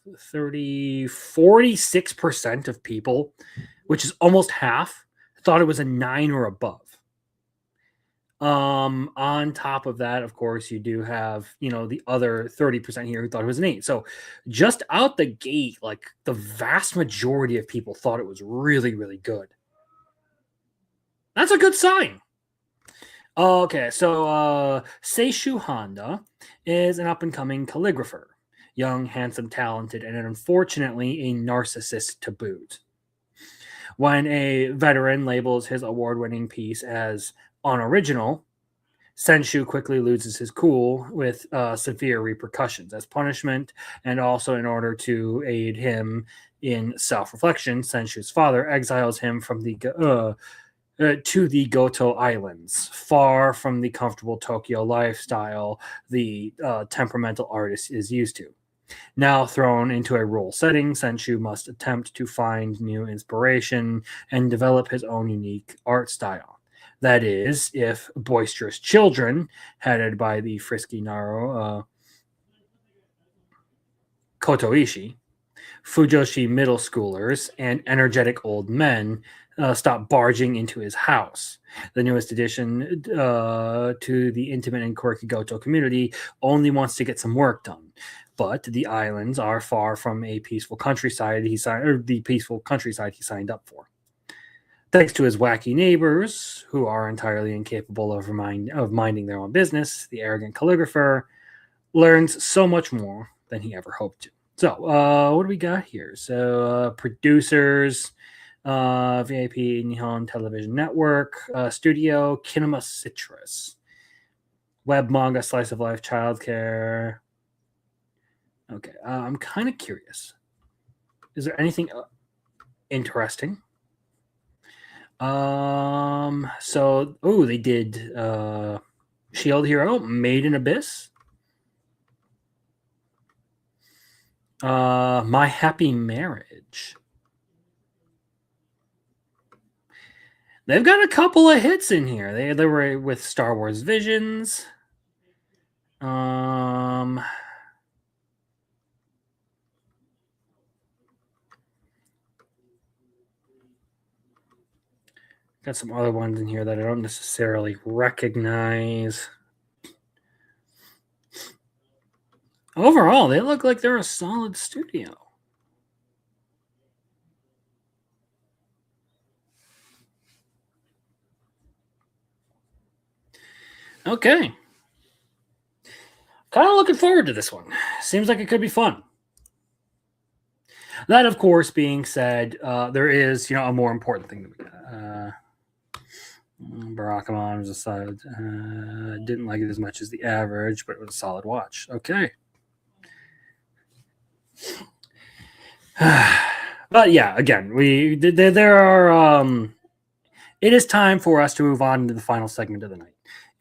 46% of people, which is almost half, thought it was a 9 or above. On top of that, of course, you do have, the other 30% here who thought it was an 8. So just out the gate, like the vast majority of people thought it was really, really good. That's a good sign. Okay, so Seishu Honda is an up-and-coming calligrapher. Young, handsome, talented, and unfortunately a narcissist to boot. When a veteran labels his award-winning piece as unoriginal, Senshu quickly loses his cool with severe repercussions. As punishment, and also in order to aid him in self-reflection, Senshu's father exiles him from to the Goto Islands, far from the comfortable Tokyo lifestyle the temperamental artist is used to. Now thrown into a rural setting, Senshu must attempt to find new inspiration and develop his own unique art style. That is, if boisterous children, headed by the frisky Naro Kotoishi, Fujoshi middle schoolers, and energetic old men stop barging into his house. The newest addition to the intimate and quirky Goto community only wants to get some work done. But the islands are far from a peaceful countryside he signed up for. Thanks to his wacky neighbors, who are entirely incapable of minding their own business, the arrogant calligrapher learns so much more than he ever hoped to. So, what do we got here? So, producers, VIP Nihon Television Network, studio Kinema Citrus, web manga slice of life childcare. Okay, I'm kind of curious. Is there anything interesting? So, they did Shield Hero, Made in Abyss. My Happy Marriage. They've got a couple of hits in here. They were with Star Wars Visions. Got some other ones in here that I don't necessarily recognize. Overall, they look like they're a solid studio. Okay. Kind of looking forward to this one. Seems like it could be fun. That, of course, being said, there is, a more important thing that we got. Barack Obama was a solid. Didn't like it as much as the average, but it was a solid watch. Okay. But yeah, again, there are. It is time for us to move on to the final segment of the night.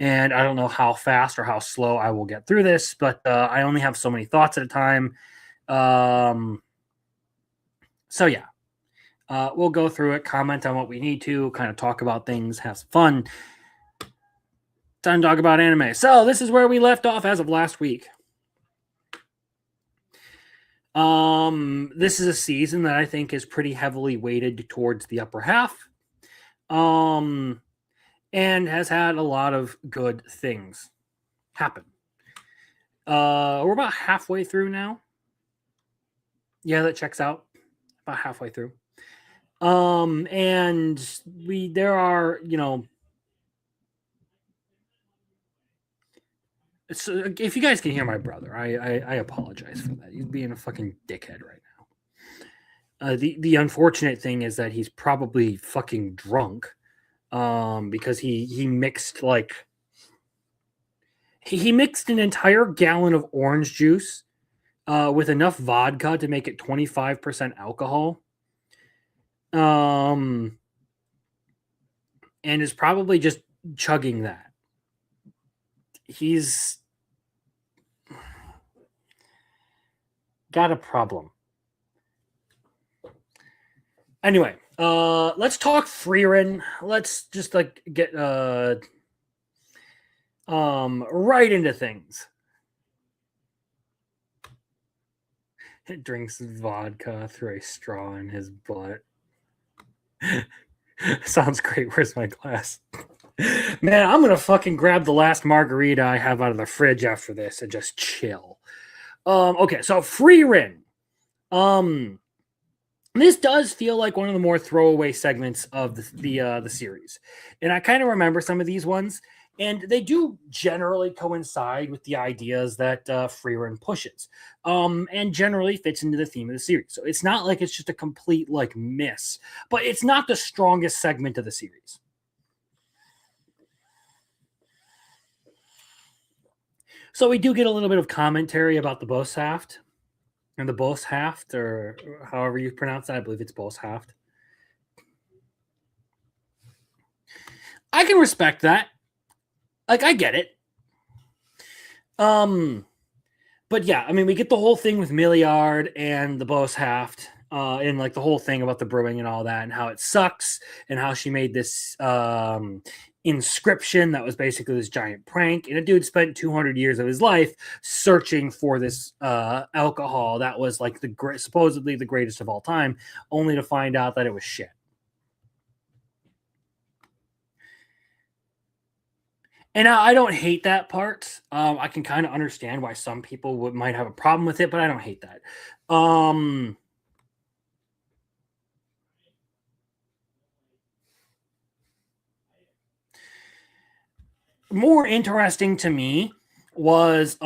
And I don't know how fast or how slow I will get through this, but I only have so many thoughts at a time. So yeah, we'll go through it, comment on what we need to, kind of talk about things, have some fun. Time to talk about anime. So this is where we left off as of last week. This is a season that I think is pretty heavily weighted towards the upper half. And has had a lot of good things happen. We're about halfway through now. Yeah, that checks out. About halfway through. And there are, so if you guys can hear my brother, I apologize for that. He's being a fucking dickhead right now. The unfortunate thing is that he's probably fucking drunk. Because he mixed he mixed an entire gallon of orange juice with enough vodka to make it 25% alcohol. And is probably just chugging that. He's got a problem. Anyway, let's talk Frieren. Let's just get right into things. It drinks vodka through a straw in his butt. Sounds great. Where's my glass? Man, I'm gonna fucking grab the last margarita I have out of the fridge after this and just chill. Okay, so Frieren. This does feel like one of the more throwaway segments of the series, and I kind of remember some of these ones, and they do generally coincide with the ideas that Frieren pushes, and generally fits into the theme of the series. So it's not like it's just a complete miss, but it's not the strongest segment of the series. So we do get a little bit of commentary about the Boshaft. And the Boshaft, or however you pronounce that, I believe it's Boshaft. I can respect that. I get it. But yeah, I mean, we get the whole thing with Milliard and the Boshaft, and the whole thing about the brewing and all that, and how it sucks, and how she made this inscription that was basically this giant prank, and a dude spent 200 years of his life searching for this alcohol that was supposedly the greatest of all time, only to find out that it was shit. And I don't hate that part. I can kind of understand why some people might have a problem with it, but I don't hate that. More interesting to me was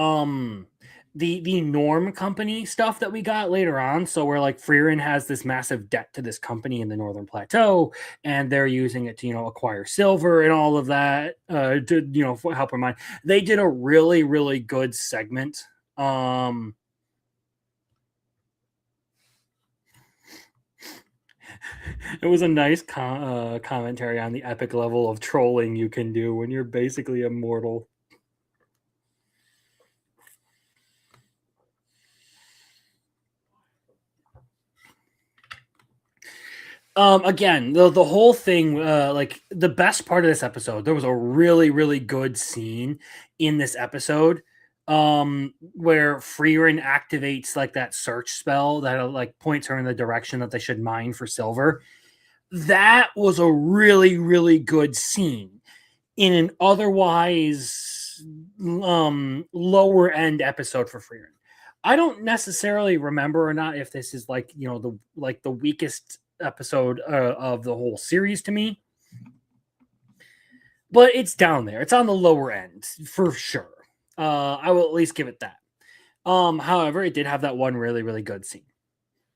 the Norm Company stuff that we got later on. So where Frieren has this massive debt to this company in the Northern Plateau, and they're using it to acquire silver and all of that to help her mine. They did a really, really good segment. It was a nice commentary on the epic level of trolling you can do when you're basically immortal. Again, the whole thing, the best part of this episode, there was a really, really good scene in this episode where Frieren activates that search spell that points her in the direction that they should mine for silver. That was a really, really good scene in an otherwise lower end episode for Frieren. I don't necessarily remember or not if this is like, the weakest episode of the whole series to me, but it's down there. It's on the lower end for sure. I will at least give it that. However, it did have that one really, really good scene.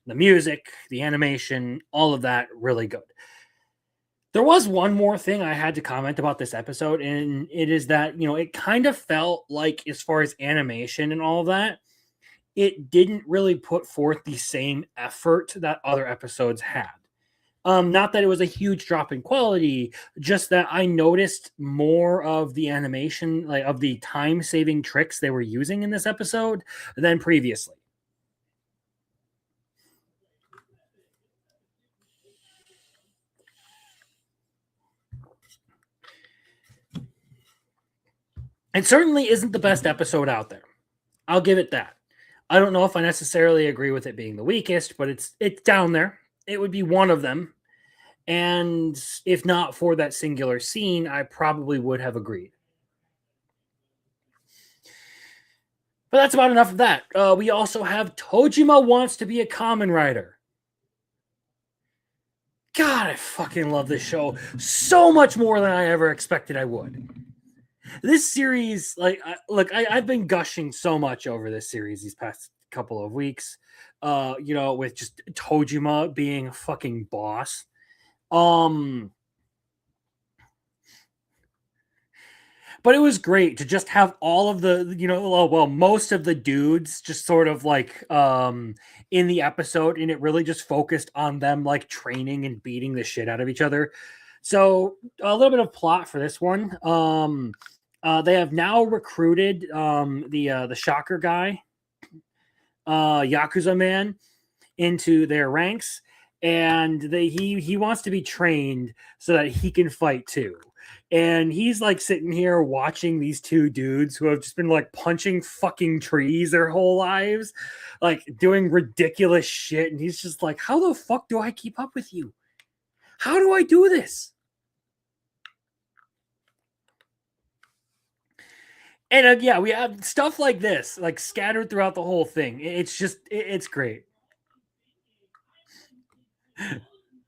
The music, the animation, all of that really good. There was one more thing I had to comment about this episode, and it is that, it kind of felt like, as far as animation and all of that, it didn't really put forth the same effort that other episodes had. Not that it was a huge drop in quality, just that I noticed more of the animation, like of the time-saving tricks they were using in this episode than previously. It certainly isn't the best episode out there. I'll give it that. I don't know if I necessarily agree with it being the weakest, but it's down there. It would be one of them. And if not for that singular scene, I probably would have agreed. But that's about enough of that. We also have Tojima wants to be a Kamen Rider. God, I fucking love this show so much more than I ever expected I would. This series, I've been gushing so much over this series these past couple of weeks. With just Tojima being a fucking boss. But it was great to just have all of the, most of the dudes just sort of like in the episode, and it really just focused on them like training and beating the shit out of each other. So a little bit of plot for this one. They have now recruited the Shocker guy, Yakuza man, into their ranks, and he wants to be trained so that he can fight too. And he's like sitting here watching these two dudes who have just been like punching fucking trees their whole lives, like doing ridiculous shit. And he's just like, how the fuck do I keep up with you? How do I do this? And yeah, we have stuff like this, like scattered throughout the whole thing. It's great.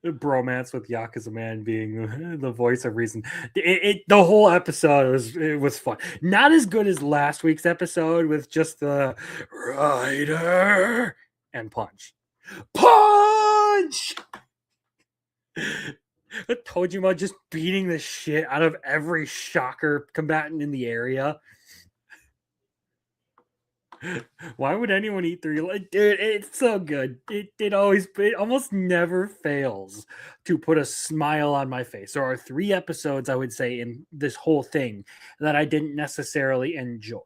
Bromance with Yakuza Man being the voice of reason. The whole episode was fun. Not as good as last week's episode with just the Rider and punch. Tojima just beating the shit out of every Shocker combatant in the area. Why would anyone eat 3? Dude, it's so good. It almost never fails to put a smile on my face. There are 3 episodes, I would say, in this whole thing that I didn't necessarily enjoy.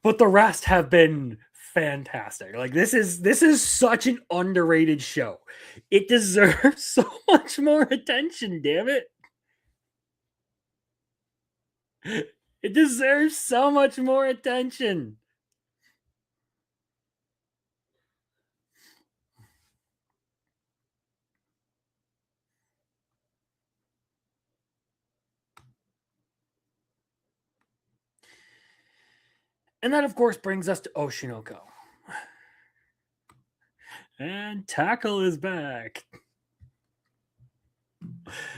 But the rest have been fantastic. Like this is such an underrated show. It deserves so much more attention, damn it. It deserves so much more attention. And that, of course, brings us to Oshinoko. And Tackle is back.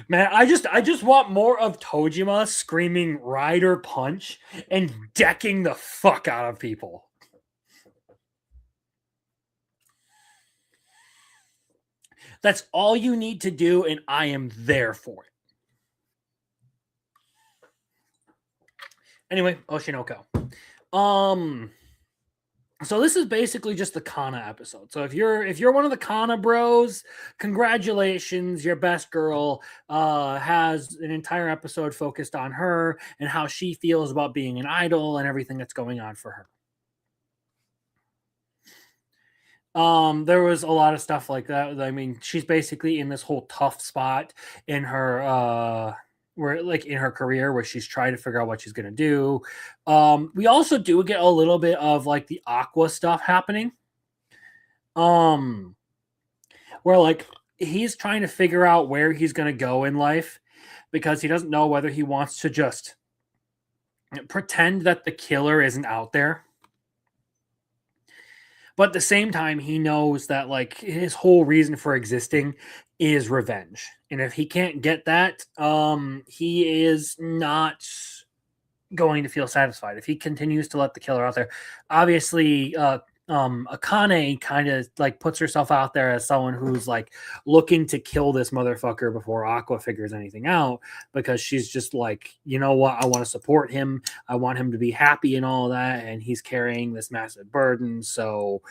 Man, I just want more of Tojima screaming Rider punch and decking the fuck out of people. That's all you need to do, and I am there for it. Anyway, Oshinoko. So this is basically just the Kana episode. So if you're one of the Kana bros, congratulations, your best girl has an entire episode focused on her and how she feels about being an idol and everything that's going on for her. There was a lot of stuff like that. I mean, she's basically in this whole tough spot in her in her career where she's trying to figure out what she's gonna do. We also do get a little bit of like the Aqua stuff happening. Where like he's trying to figure out where he's gonna go in life, because he doesn't know whether he wants to just pretend that the killer isn't out there. But at the same time, he knows that like his whole reason for existing is revenge. And if he can't get that, he is not going to feel satisfied if he continues to let the killer out there. Obviously, Akane kind of like puts herself out there as someone who's like looking to kill this motherfucker before Aqua figures anything out, because she's just like, you know what, I want to support him, I want him to be happy and all that, and he's carrying this massive burden, so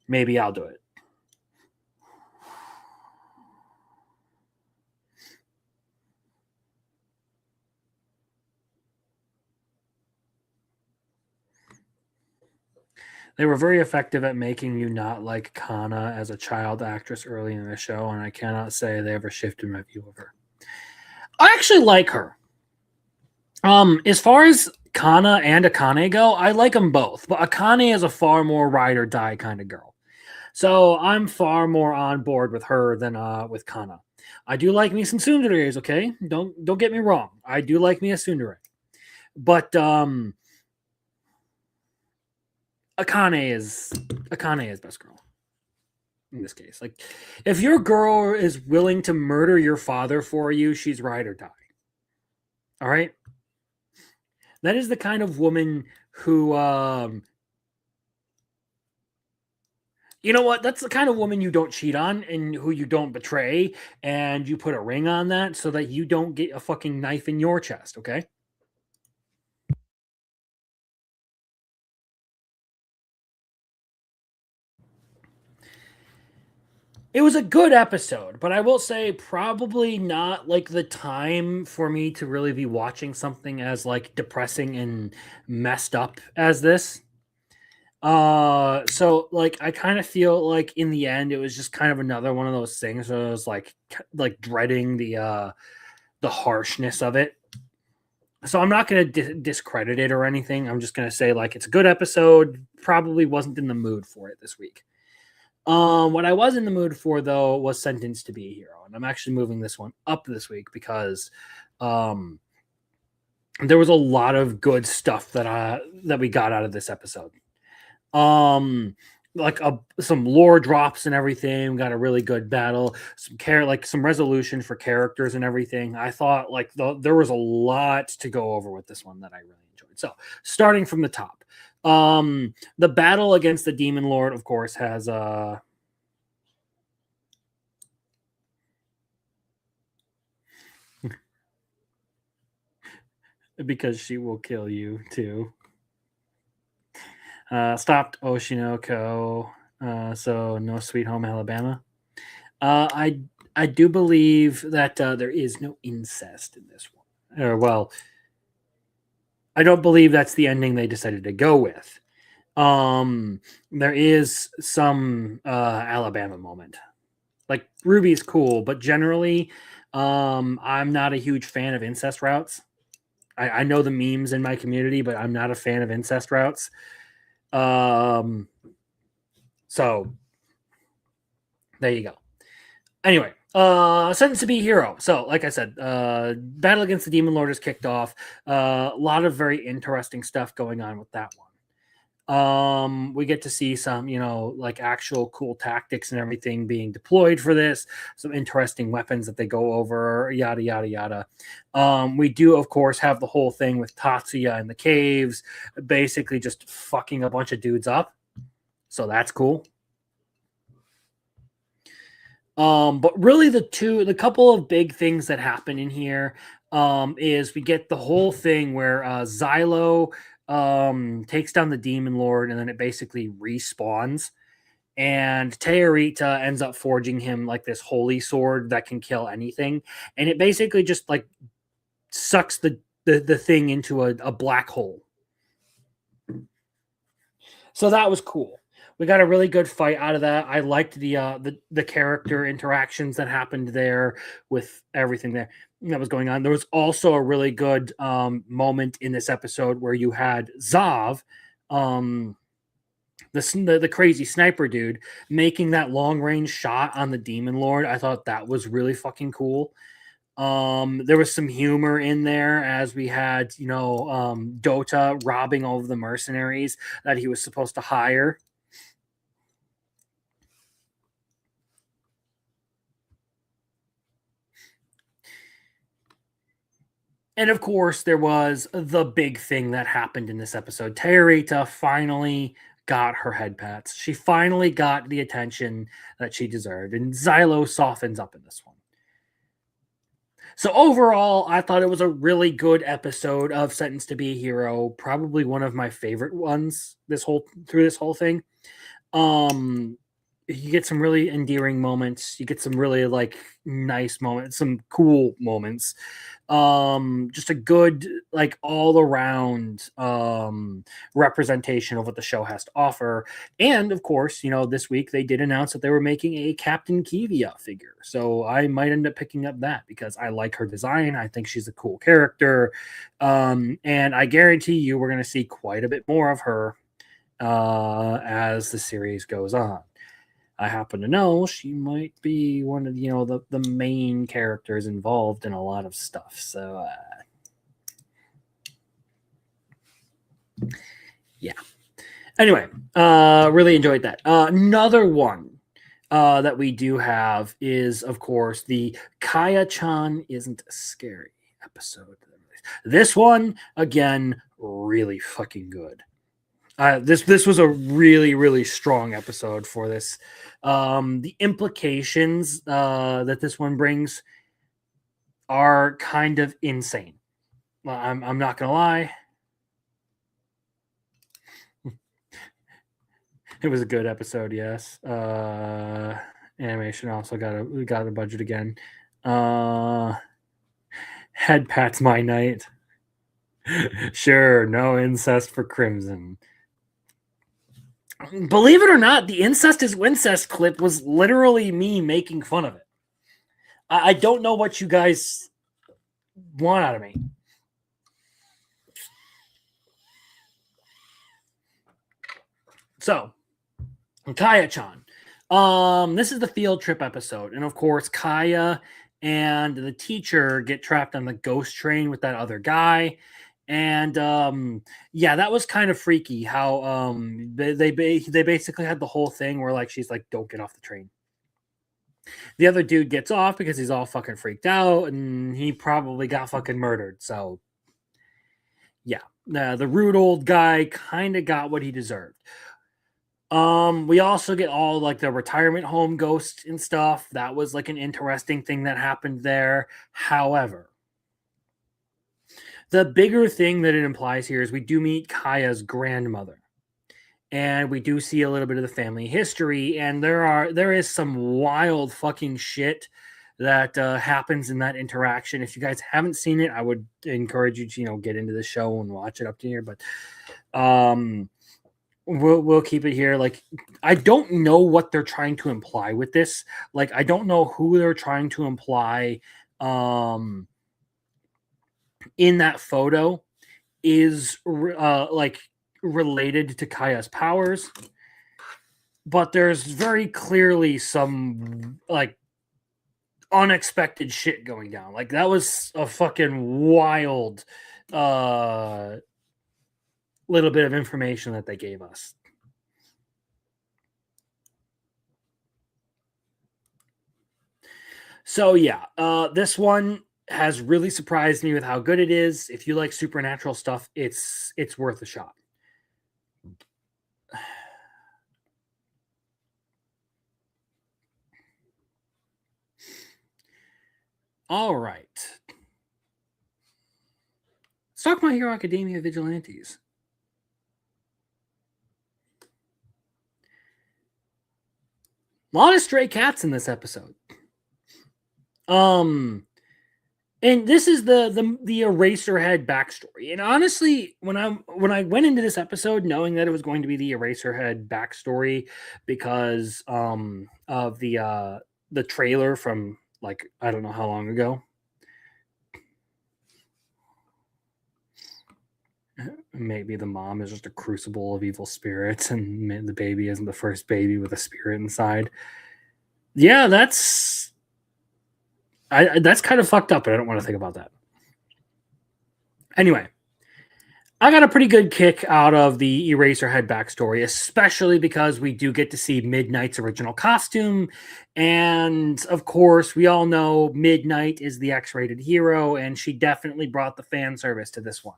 maybe I'll do it. They were very effective at making you not like Kana as a child actress early in the show, and I cannot say they ever shifted my view of her. I actually like her. As far as Kana and Akane go, I like them both, but Akane is a far more ride or die kind of girl. So I'm far more on board with her than with Kana. I do like me some tsunderes, okay? Don't get me wrong. I do like me a tsundere. But Akane is best girl in this case. Like, if your girl is willing to murder your father for you, she's ride or die. All right? That is the kind of woman who you know what? That's the kind of woman you don't cheat on and who you don't betray, and you put a ring on that so that you don't get a fucking knife in your chest, okay? It was a good episode, but I will say probably not like the time for me to really be watching something as like depressing and messed up as this. So like I kind of feel like in the end it was just kind of another one of those things where I was like dreading the harshness of it. So I'm not going to discredit it or anything. I'm just going to say like it's a good episode. Probably wasn't in the mood for it this week. What I was in the mood for though was Sentenced to Be a Hero, and I'm actually moving this one up this week because there was a lot of good stuff that we got out of this episode. Like some lore drops and everything. We got a really good battle, some resolution for characters and everything. I thought like there was a lot to go over with this one that I really enjoyed. So starting from the top, the battle against the Demon Lord, of course, has because she will kill you too. Stopped Oshinoko, so no Sweet Home Alabama. I do believe that there is no incest in this one. Or well, I don't believe that's the ending they decided to go with. There is some Alabama moment. Like Ruby's cool, but generally, I'm not a huge fan of incest routes. I know the memes in my community, but I'm not a fan of incest routes. So there you go. Anyway, Sentenced to Be a Hero. So, like I said, battle against the Demon Lord is kicked off. A lot of very interesting stuff going on with that one. We get to see some, like actual cool tactics and everything being deployed for this, some interesting weapons that they go over, yada yada yada. We do of course have the whole thing with Tatsuya in the caves, basically just fucking a bunch of dudes up, so that's cool. But really the couple of big things that happen in here is we get the whole thing where Xylo takes down the Demon Lord, and then it basically respawns, and Teorita ends up forging him like this holy sword that can kill anything, and it basically just like sucks the thing into a black hole. So that was cool. We got a really good fight out of that. I liked the character interactions that happened there with everything that was going on. There was also a really good moment in this episode where you had Zav, the crazy sniper dude, making that long range shot on the Demon Lord. I thought that was really fucking cool. There was some humor in there as we had, Dota robbing all of the mercenaries that he was supposed to hire. And of course, there was the big thing that happened in this episode. Terita finally got her head pats. She finally got the attention that she deserved. And Xylo softens up in this one. So overall, I thought it was a really good episode of Sentenced to Be a Hero. Probably one of my favorite ones through this whole thing. You get some really endearing moments. You get some really like nice moments, some cool moments. Just a good like all around representation of what the show has to offer. And of course, this week they did announce that they were making a Captain Kivia figure. So I might end up picking up that because I like her design. I think she's a cool character. And I guarantee you we're going to see quite a bit more of her as the series goes on. I happen to know she might be one of the main characters involved in a lot of stuff. So yeah. Anyway, really enjoyed that. Another one that we do have is, of course, the Kaya-chan Isn't Scary episode. This one, again, really fucking good. This was a really, really strong episode for this. The implications that this one brings are kind of insane. I'm not gonna lie. It was a good episode, yes. Animation also got a budget again. Head pats my night. Sure, no incest for Crimson. Believe it or not, the incest is Wincest clip was literally me making fun of it. I don't know what you guys want out of me. So, Kaya-chan. This is the field trip episode. And of course, Kaya and the teacher get trapped on the ghost train with that other guy. And yeah, that was kind of freaky how they basically had the whole thing where like she's like, don't get off the train. The other dude gets off because he's all fucking freaked out and he probably got fucking murdered. So yeah, the rude old guy kind of got what he deserved. We also get all like the retirement home ghosts and stuff. That was like an interesting thing that happened there. However, the bigger thing that it implies here is we do meet Kaya's grandmother. And we do see a little bit of the family history, and there is some wild fucking shit that happens in that interaction. If you guys haven't seen it, I would encourage you to get into the show and watch it up to here. But we'll keep it here. Like, I don't know what they're trying to imply with this. Like, I don't know who they're trying to imply in that photo is like related to Kaya's powers, but there's very clearly some like unexpected shit going down. Like that was a fucking wild little bit of information that they gave us. So yeah, this one has really surprised me with how good it is. If you like supernatural stuff, it's worth a shot. All right. Let's talk My Hero Academia Vigilantes. A lot of stray cats in this episode. And this is the Eraserhead backstory. And honestly, when I went into this episode knowing that it was going to be the Eraserhead backstory because of the trailer from like I don't know how long ago. Maybe the mom is just a crucible of evil spirits and the baby isn't the first baby with a spirit inside. Yeah, that's That's kind of fucked up, but I don't want to think about that. Anyway, I got a pretty good kick out of the Eraserhead backstory, especially because we do get to see Midnight's original costume. And of course, we all know Midnight is the X-rated hero, and she definitely brought the fan service to this one.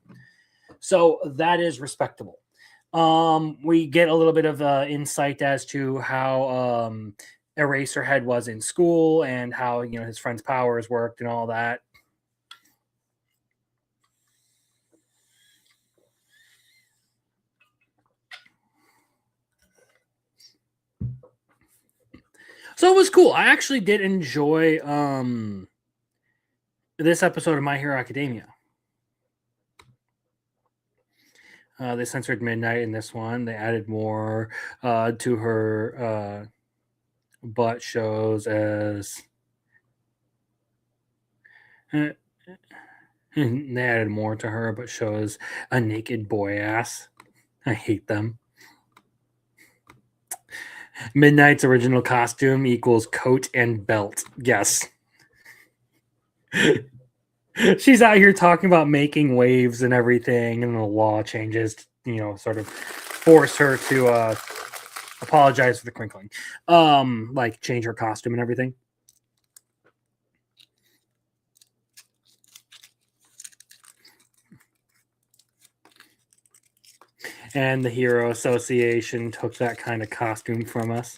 So that is respectable. We get a little bit of insight as to how Eraserhead was in school and how his friend's powers worked and all that. So it was cool. I actually did enjoy this episode of My Hero Academia. They censored Midnight in this one. They added more to her butt shows as they added more to her, but shows a naked boy ass. I hate them. Midnight's original costume equals coat and belt. Yes. She's out here talking about making waves and everything, and the law changes, sort of force her to apologize for the crinkling. Like change her costume and everything. And the Hero Association took that kind of costume from us.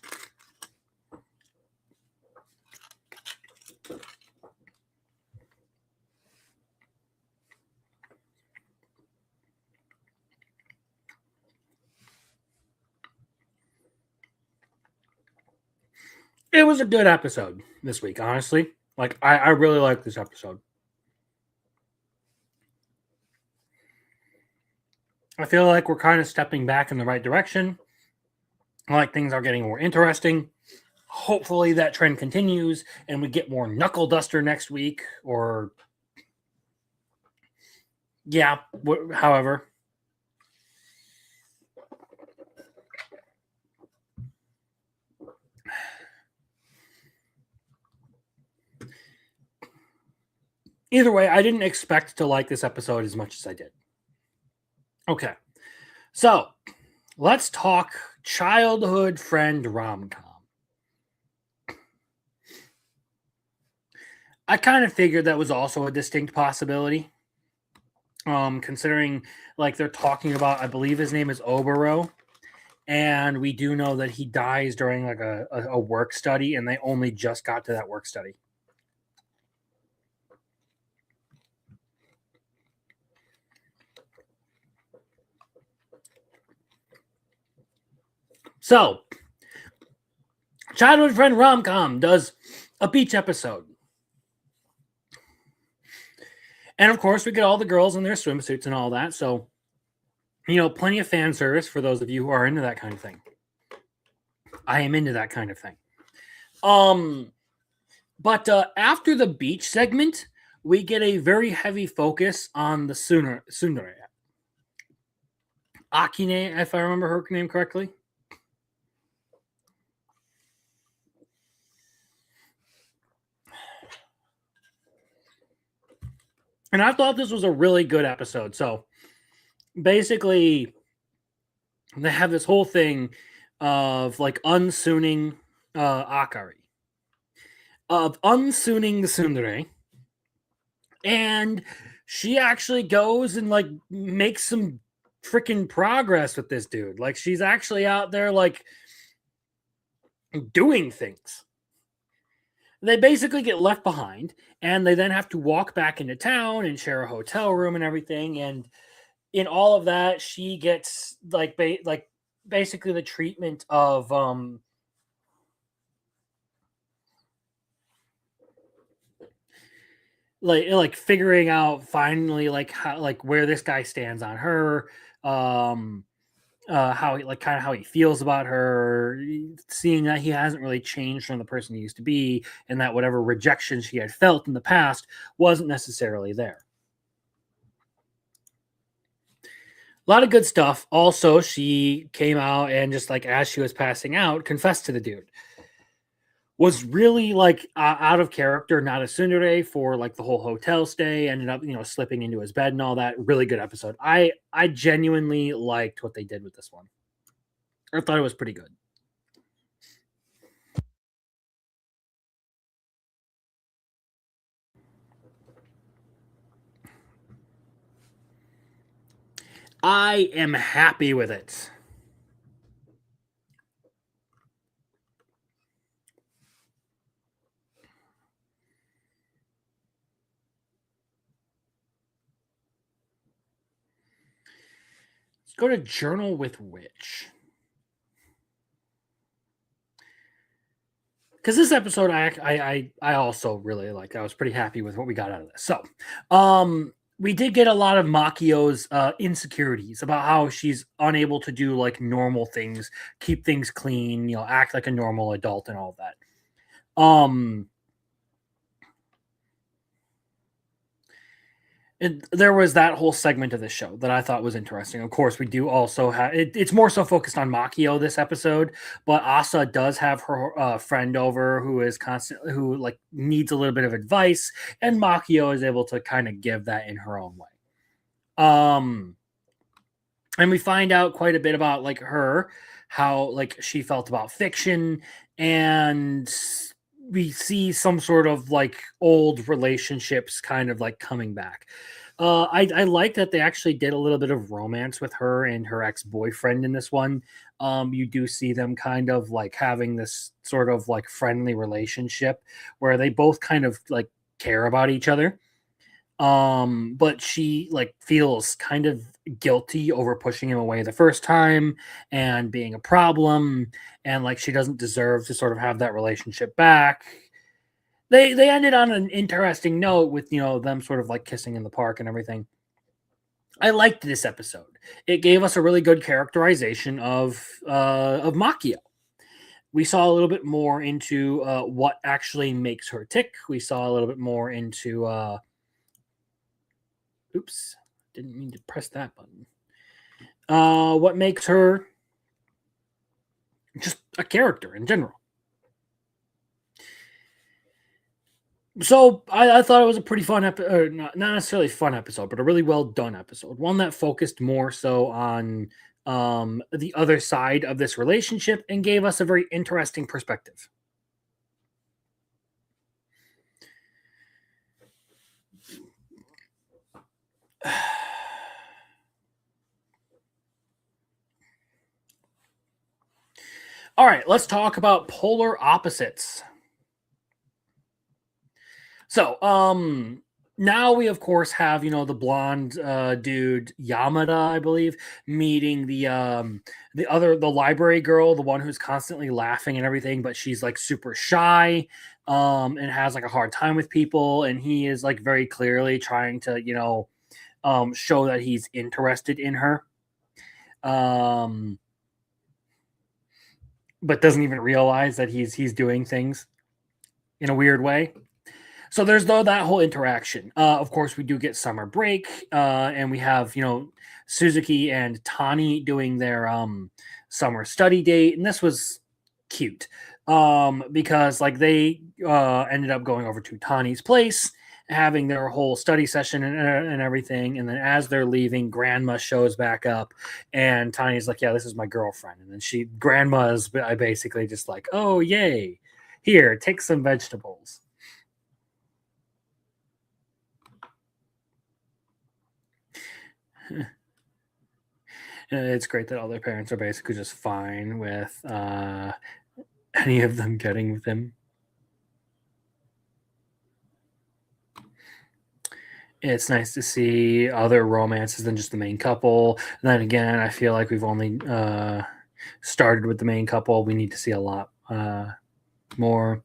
It was a good episode this week, honestly. Like, I really like this episode. I feel like we're kind of stepping back in the right direction. Like, things are getting more interesting. Hopefully that trend continues and we get more Knuckle Duster next week, or however. Either way, I didn't expect to like this episode as much as I did. Okay, so let's talk childhood friend rom-com. I kind of figured that was also a distinct possibility. Considering like they're talking about, I believe his name is Obero, and we do know that he dies during like a work study, and they only just got to that work study. So, childhood friend rom-com does a beach episode. And of course, we get all the girls in their swimsuits and all that. So, plenty of fan service for those of you who are into that kind of thing. I am into that kind of thing. But after the beach segment, we get a very heavy focus on the tsundere. Akine, if I remember her name correctly. And I thought this was a really good episode. So basically, they have this whole thing of like unsooning Akari, of unsooning the tsundere, and she actually goes and like makes some freaking progress with this dude. Like, she's actually out there like doing things. They basically get left behind, and they then have to walk back into town and share a hotel room and everything. And in all of that, she gets like basically the treatment of like figuring out finally like how, like where this guy stands on her, how he, like kind of how he feels about her, seeing that he hasn't really changed from the person he used to be, and that whatever rejection she had felt in the past wasn't necessarily there. A lot of good stuff. Also, she came out and just like as she was passing out, confessed to the dude, was really like out of character, not a tsundere for like the whole hotel stay. Ended up, slipping into his bed and all that. Really good episode. I genuinely liked what they did with this one. I thought it was pretty good. I am happy with it. Let's go to Journal with Witch. Because this episode, I also really like. I was pretty happy with what we got out of this. So, we did get a lot of Makio's insecurities about how she's unable to do like normal things, keep things clean, act like a normal adult and all that. There was that whole segment of the show that I thought was interesting. Of course, we do also have it's more so focused on Makio this episode, but Asa does have her friend over who is who like needs a little bit of advice, and Makio is able to kind of give that in her own way. And we find out quite a bit about like her, how like she felt about fiction, and we see some sort of like old relationships kind of like coming back. I like that they actually did a little bit of romance with her and her ex-boyfriend in this one. You do see them kind of like having this sort of like friendly relationship where they both kind of like care about each other. But she like feels kind of guilty over pushing him away the first time and being a problem, and like she doesn't deserve to sort of have that relationship back. They ended on an interesting note with them sort of like kissing in the park and everything. I liked this episode. It gave us a really good characterization of Makio. We saw a little bit more into what actually makes her tick. We saw a little bit more into oops, didn't mean to press that button. What makes her just a character in general. So I thought it was a pretty fun episode, not necessarily fun episode, but a really well done episode. One that focused more so on the other side of this relationship and gave us a very interesting perspective. All right, let's talk about polar opposites. So, now we of course have the blonde dude Yamada, I believe, meeting the library girl, the one who's constantly laughing and everything, but she's like super shy, and has like a hard time with people, and he is like very clearly trying to show that he's interested in her, but doesn't even realize that he's doing things in a weird way. So there's that whole interaction. Of course, we do get summer break, and we have Suzuki and Tani doing their summer study date, and this was cute because like they ended up going over to Tani's place, having their whole study session and everything, and then as they're leaving, Grandma shows back up, and Tani's like, "Yeah, this is my girlfriend," and then Grandma is basically just like, "Oh yay, here, take some vegetables." It's great that all their parents are basically just fine with any of them getting with him. It's nice to see other romances than just the main couple. And then again, I feel like we've only started with the main couple. We need to see a lot more.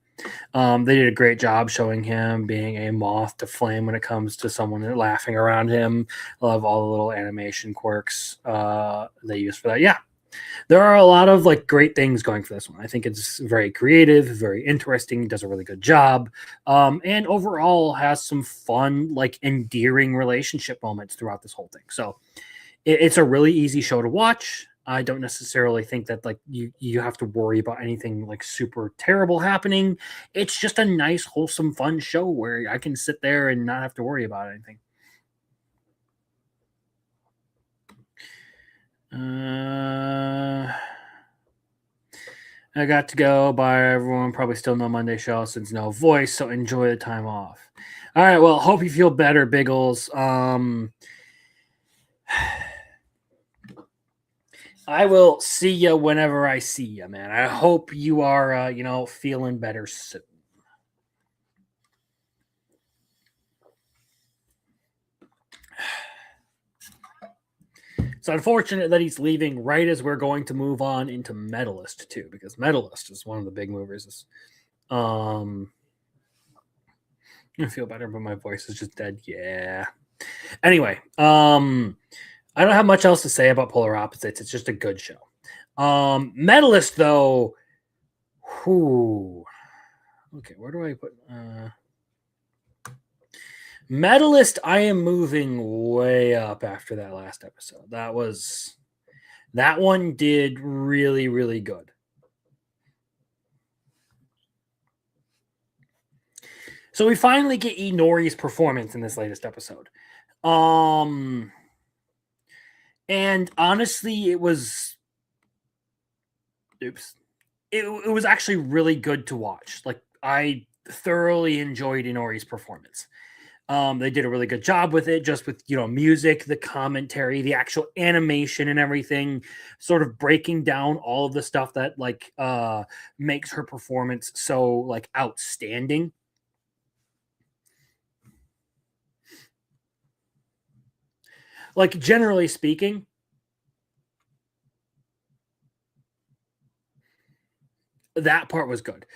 They did a great job showing him being a moth to flame when it comes to someone laughing around him. I love all the little animation quirks they use for that. Yeah, there are a lot of like great things going for this one. I think it's very creative, very interesting, does a really good job, and overall has some fun, like endearing relationship moments throughout this whole thing. So it's a really easy show to watch. I don't necessarily think that like you have to worry about anything like super terrible happening. It's just a nice, wholesome, fun show where I can sit there and not have to worry about anything. I got to go. Bye, everyone. Probably still no Monday show since no voice, so enjoy the time off. All right. Well, hope you feel better, Biggles. I will see you whenever I see you, man. I hope you are, feeling better soon. It's unfortunate that he's leaving right as we're going to move on into Medalist too, because Medalist is one of the big movers. I feel better, but my voice is just dead. Yeah. Anyway, I don't have much else to say about Polar Opposites. It's just a good show. Medalist, though, okay, where do I put Medalist? I am moving way up after that last episode. That one did really, really good. So we finally get Inori's performance in this latest episode. And honestly, it was actually really good to watch. Like, I thoroughly enjoyed Inori's performance. They did a really good job with it, just with, music, the commentary, the actual animation and everything, sort of breaking down all of the stuff that like makes her performance so like outstanding. Like, generally speaking, that part was good.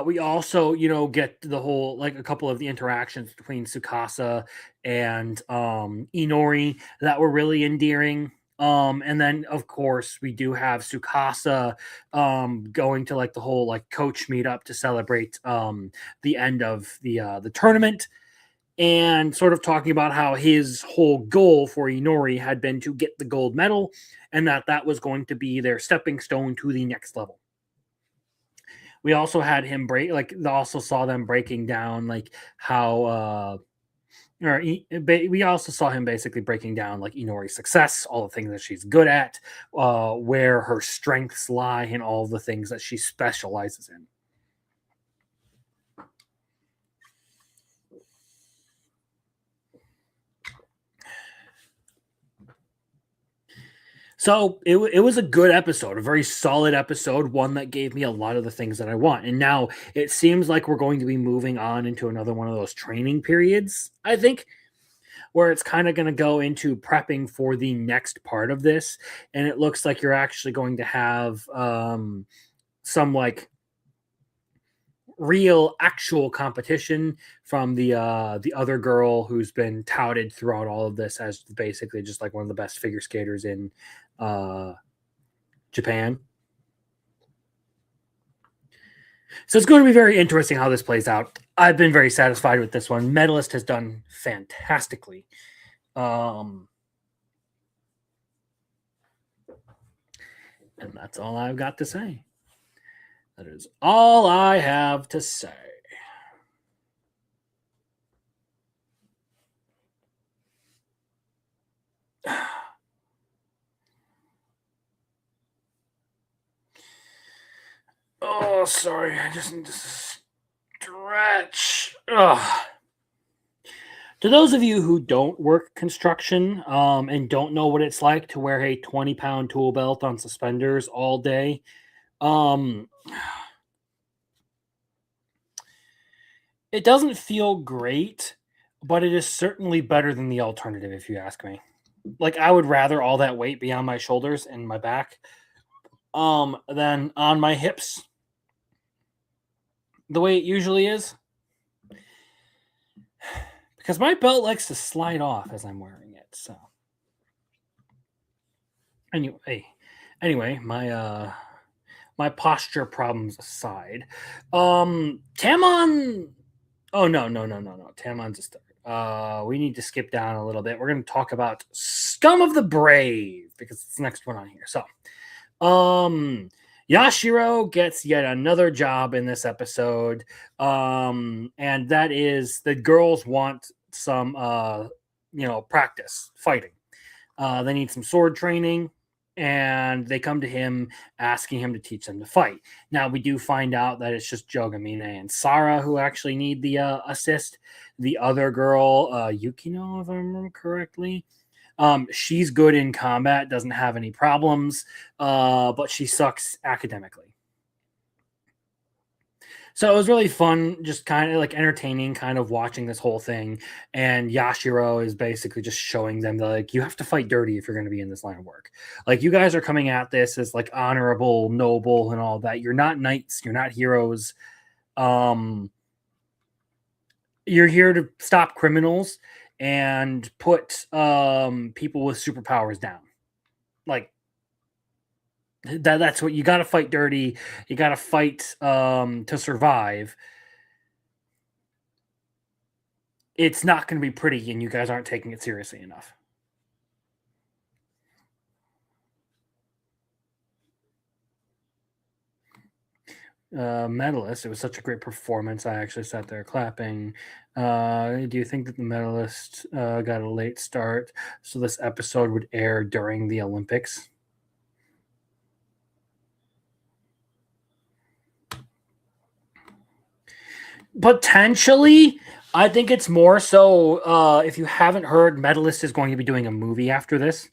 We also, get the whole, like, a couple of the interactions between Tsukasa and Inori that were really endearing. And then, of course, we do have Tsukasa going to like the whole like coach meetup to celebrate the end of the tournament, and sort of talking about how his whole goal for Inori had been to get the gold medal, and that was going to be their stepping stone to the next level. We also had him also saw them breaking down like how we also saw him basically breaking down like Inori's success, all the things that she's good at, where her strengths lie, and all the things that she specializes in. So it was a good episode, a very solid episode, one that gave me a lot of the things that I want. And now it seems like we're going to be moving on into another one of those training periods, I think, where it's kind of going to go into prepping for the next part of this. And it looks like you're actually going to have some like real actual competition from the other girl who's been touted throughout all of this as basically just like one of the best figure skaters in Japan. So it's going to be very interesting how this plays out. I've been very satisfied with this one. Medalist has done fantastically. And that's all I've got to say. That is all I have to say. Oh, sorry. I just need to stretch. Ugh. To those of you who don't work construction and don't know what it's like to wear a 20-pound tool belt on suspenders all day, it doesn't feel great, but it is certainly better than the alternative, if you ask me. Like, I would rather all that weight be on my shoulders and my back than on my hips, the way it usually is. Because my belt likes to slide off as I'm wearing it. So anyway, my posture problems aside, Tamon. Oh no! Tamon's a star. we need to skip down a little bit. We're going to talk about Scum of the Brave because it's the next one on here. So, Yashiro gets yet another job in this episode, and that is the girls want some, practice fighting. They need some sword training, and they come to him asking him to teach them to fight. Now, we do find out that it's just Jogamine and Sarah who actually need the assist. The other girl, Yukino, if I remember correctly, she's good in combat, doesn't have any problems, but she sucks academically. So it was really fun, just kind of like entertaining, kind of watching this whole thing. And Yashiro is basically just showing them that, like, you have to fight dirty if you're going to be in this line of work. Like, you guys are coming at this as like honorable, noble, and all that. You're not knights, you're not heroes. You're here to stop criminals and put people with superpowers down. Like, that's what you got to fight dirty. You got to fight to survive. It's not going to be pretty, and you guys aren't taking it seriously enough. Medalist, it was such a great performance. I actually sat there clapping. Do you think that the medalist got a late start, so this episode would air during the Olympics? Potentially. I think it's more so, if you haven't heard, Medalist is going to be doing a movie after this.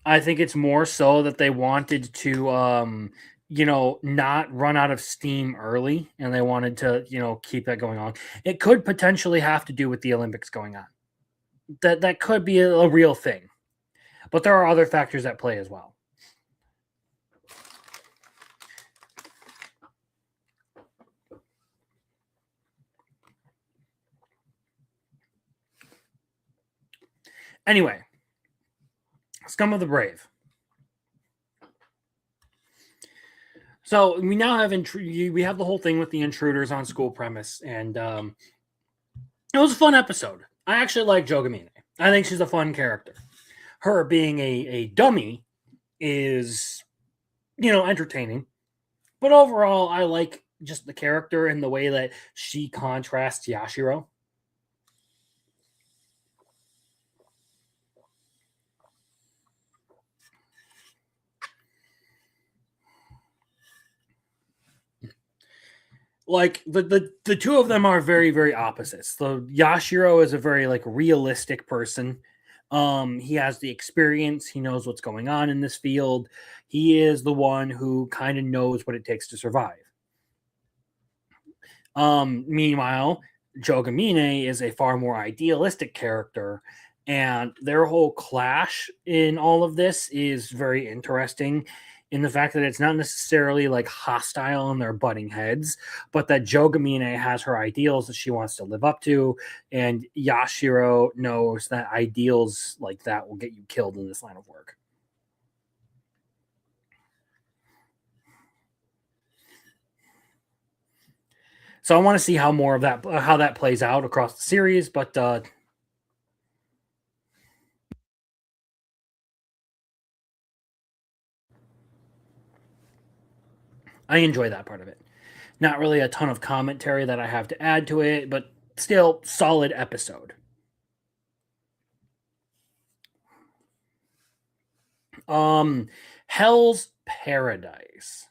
I think it's more so that they wanted to, not run out of steam early, and they wanted to, keep that going on. It could potentially have to do with the Olympics going on. That could be a real thing, but there are other factors at play as well. Anyway, Scum of the Brave. So we now have we have the whole thing with the intruders on school premise, and it was a fun episode. I actually like Jogamine. I think she's a fun character. Her being a dummy is, entertaining, but overall, I like just the character and the way that she contrasts Yashiro. Like the two of them are very, very opposites. So Yashiro is a very like realistic person. He has the experience, he knows what's going on in this field. He is the one who kind of knows what it takes to survive. Meanwhile, Jogamine is a far more idealistic character, and their whole clash in all of this is very interesting in the fact that it's not necessarily like hostile and they're butting heads, but that Jogamine has her ideals that she wants to live up to, and Yashiro knows that ideals like that will get you killed in this line of work. So I want to see how more of that, how that plays out across the series, but I enjoy that part of it. Not really a ton of commentary that I have to add to it, but still solid episode. Hell's Paradise.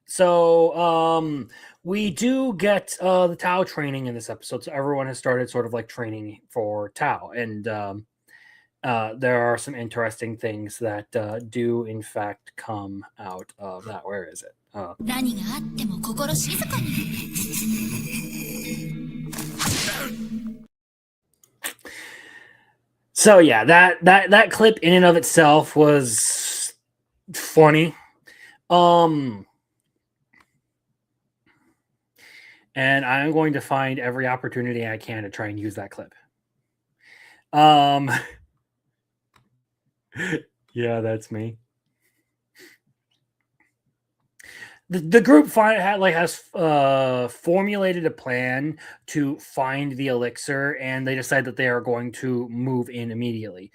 So we do get the Tao training in this episode. So everyone has started sort of like training for Tao, and there are some interesting things that do in fact come out of that. Where is it? 何があっても心静かに。So yeah, that clip in and of itself was funny. And I'm going to find every opportunity I can to try and use that clip. Yeah, that's me. the group has formulated a plan to find the elixir, and they decide that they are going to move in immediately.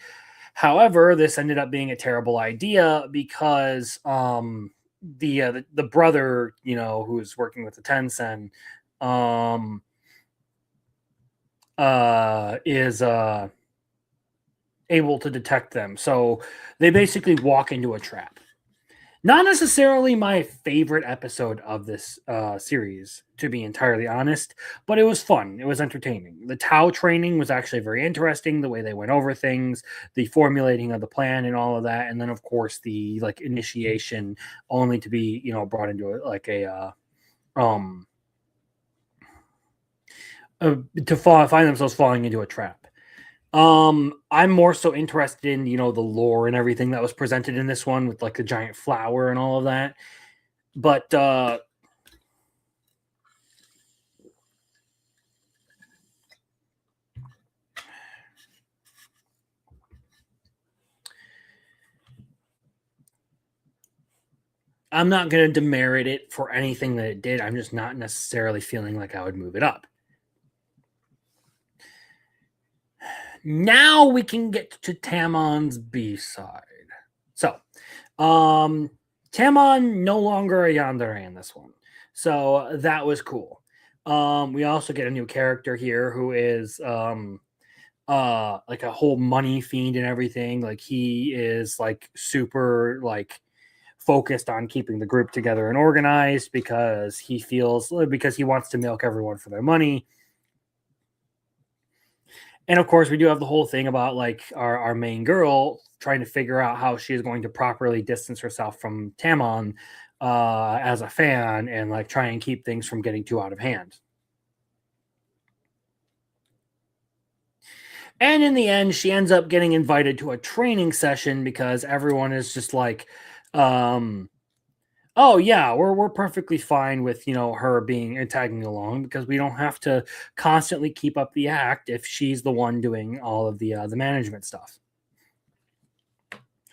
However, this ended up being a terrible idea because the brother, who's working with the Tencent, is able to detect them. So they basically walk into a trap. Not necessarily my favorite episode of this series, to be entirely honest, but it was fun. It was entertaining. The Tau training was actually very interesting, the way they went over things, the formulating of the plan and all of that. And then, of course, the initiation only to be, brought into find themselves falling into a trap. I'm more so interested in, the lore and everything that was presented in this one with the giant flower and all of that. But I'm not going to demerit it for anything that it did. I'm just not necessarily feeling like I would move it up. Now we can get to Tamon's B-side. So, Tamon no longer a yandere in this one. So that was cool. We also get a new character here who is a whole money fiend and everything. He is super focused on keeping the group together and organized because he wants to milk everyone for their money. And of course, we do have the whole thing about our main girl trying to figure out how she is going to properly distance herself from Tamon as a fan and try and keep things from getting too out of hand. And in the end, she ends up getting invited to a training session because everyone is just oh yeah, we're perfectly fine with her being tagging along because we don't have to constantly keep up the act if she's the one doing all of the management stuff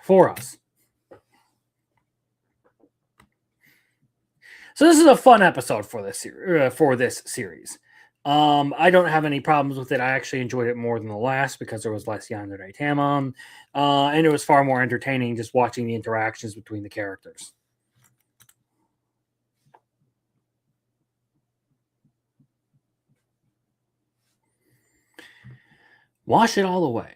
for us. So this is a fun episode for this series. I don't have any problems with it. I actually enjoyed it more than the last because there was less yandere Tamon, and it was far more entertaining just watching the interactions between the characters. Wash it all away.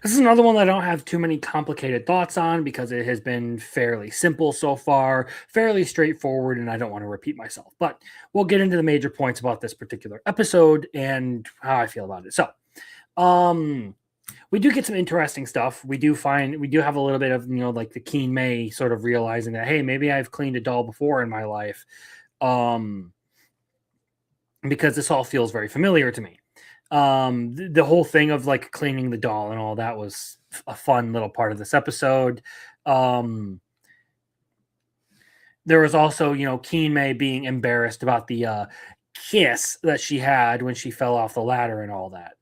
This is another one that I don't have too many complicated thoughts on because it has been fairly simple so far, fairly straightforward, and I don't want to repeat myself. But we'll get into the major points about this particular episode and how I feel about it. So, we do get some interesting stuff. We do have a little bit of, the Keen May sort of realizing that, hey, maybe I've cleaned a doll before in my life, because this all feels very familiar to me. The whole thing of cleaning the doll and all that was a fun little part of this episode. There was also, Keen May being embarrassed about the kiss that she had when she fell off the ladder and all that.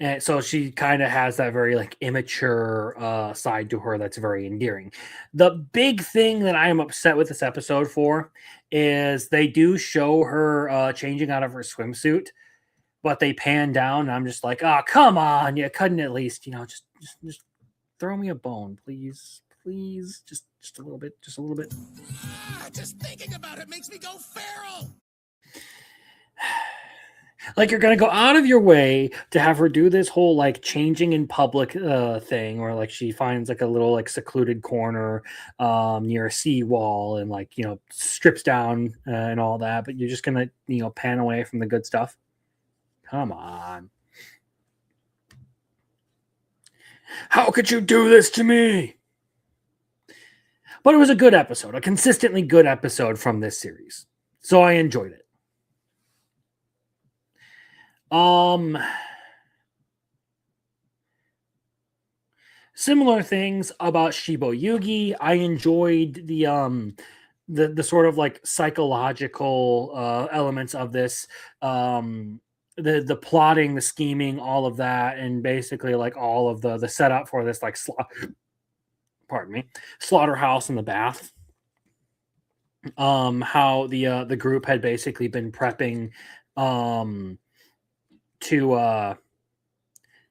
And so she kind of has that very immature side to her that's very endearing. The big thing that I am upset with this episode for is they do show her changing out of her swimsuit, but they pan down and I'm just like, oh, come on. You couldn't at least, just throw me a bone, please. Please. Just a little bit. Just a little bit. Just thinking about it makes me go feral. You're going to go out of your way to have her do this whole changing in public thing where she finds a little secluded corner near a seawall and strips down and all that, but you're just going to pan away from the good stuff. Come on. How could you do this to me? But it was a good episode, a consistently good episode from this series. So I enjoyed it. Similar things about Shibo Yugi. I enjoyed the sort of psychological elements of this, the plotting, the scheming, all of that, and basically all of the setup for this slaughterhouse in the bath. How the group had basically been prepping to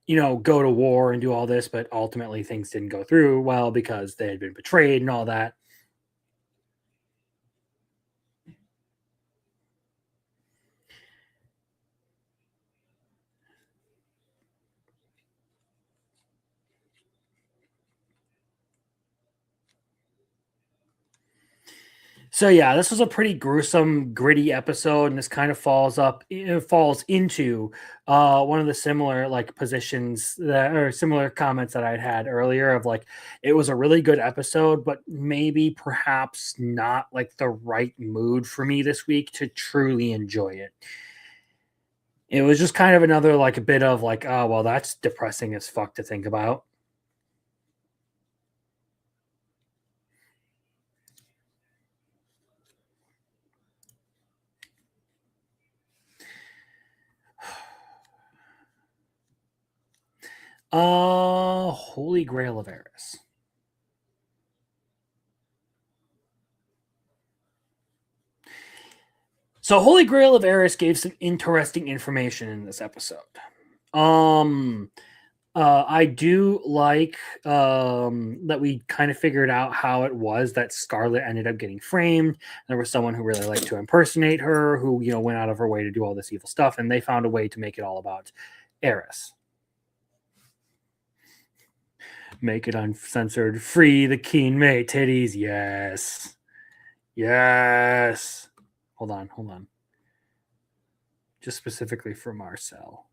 go to war and do all this, but ultimately things didn't go through well because they had been betrayed and all that. So yeah, this was a pretty gruesome, gritty episode, and this kind of falls into one of the similar like positions that or similar comments that I'd had earlier of like it was a really good episode, but maybe perhaps not like the right mood for me this week to truly enjoy it. It was just kind of another like a bit of like, oh well, that's depressing as fuck to think about. Holy Grail of Eris. So Holy Grail of Eris gave some interesting information in this episode. I do like that we kind of figured out how it was that Scarlet ended up getting framed. There was someone who really liked to impersonate her, who went out of her way to do all this evil stuff, and they found a way to make it all about Eris. Make it uncensored, free the keen May titties. Yes. Hold on. Just specifically for Marcel.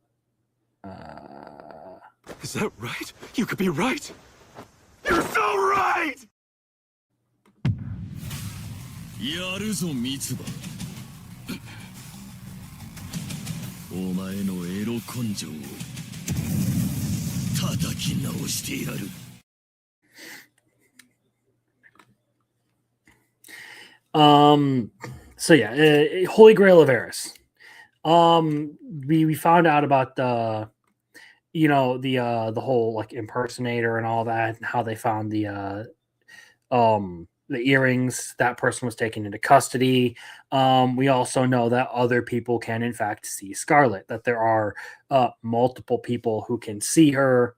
Is that right? You could be right. You're so right! やるぞ三つ葉お前のエロ根性を叩き直してやる So yeah, Holy Grail of Eris. We found out about the whole like impersonator and all that, and how they found the earrings. That person was taken into custody. We also know that other people can in fact see Scarlet, that there are multiple people who can see her.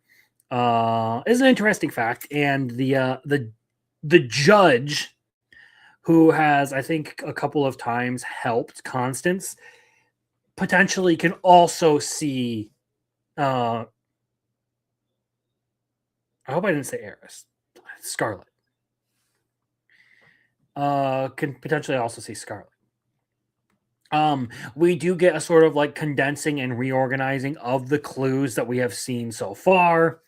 Is an interesting fact. And the judge, who has, I think, a couple of times helped Constance, potentially can also see. I hope I didn't say Eris. Scarlet. Can potentially also see Scarlet. We do get a sort of like condensing and reorganizing of the clues that we have seen so far.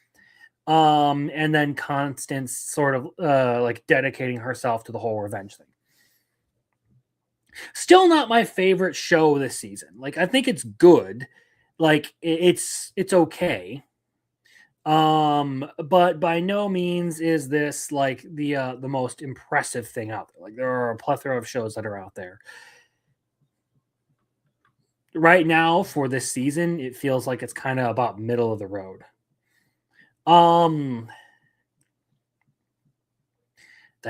And then Constance sort of like dedicating herself to the whole revenge thing. Still not my favorite show this season. Like, I think it's good. Like, it's okay. But by no means is this like the most impressive thing out there. Like, there are a plethora of shows that are out there. Right now, for this season, it feels like it's kind of about middle of the road. Then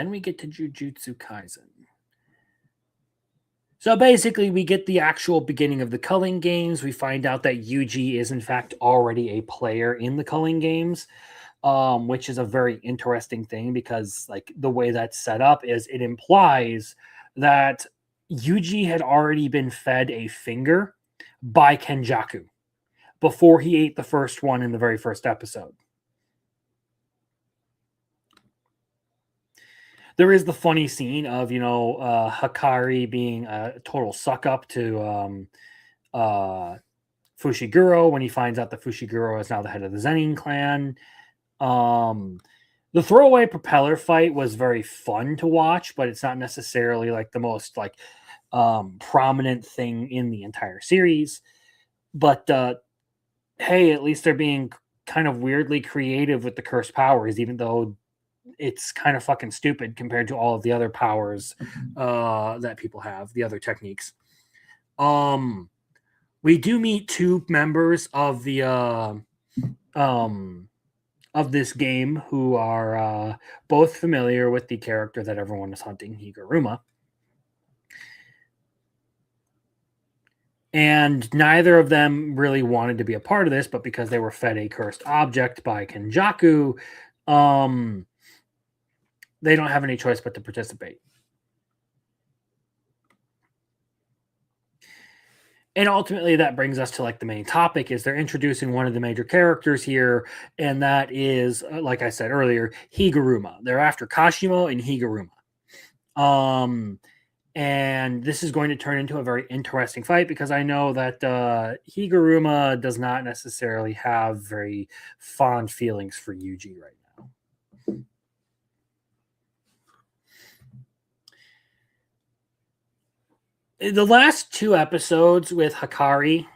we get to Jujutsu Kaisen. So basically, we get the actual beginning of the culling games. We find out that Yuji is in fact already a player in the culling games, which is a very interesting thing because like the way that's set up is it implies that Yuji had already been fed a finger by Kenjaku before he ate the first one in the very first episode. There is the funny scene of, Hakari being a total suck up to Fushiguro when he finds out that Fushiguro is now the head of the Zenin clan. The throwaway propeller fight was very fun to watch, but it's not necessarily like the most like prominent thing in the entire series. But hey, at least they're being kind of weirdly creative with the cursed powers, even though it's kind of fucking stupid compared to all of the other powers that people have, the other techniques. We do meet two members of the of this game who are both familiar with the character that everyone is hunting, Higuruma. And neither of them really wanted to be a part of this, but because they were fed a cursed object by Kenjaku, they don't have any choice but to participate. And ultimately that brings us to like the main topic is they're introducing one of the major characters here, and that is like I said earlier, Higuruma. They're after Kashimo and Higuruma. And this is going to turn into a very interesting fight because I know that Higuruma does not necessarily have very fond feelings for Yuji right now. The last two episodes with Hikari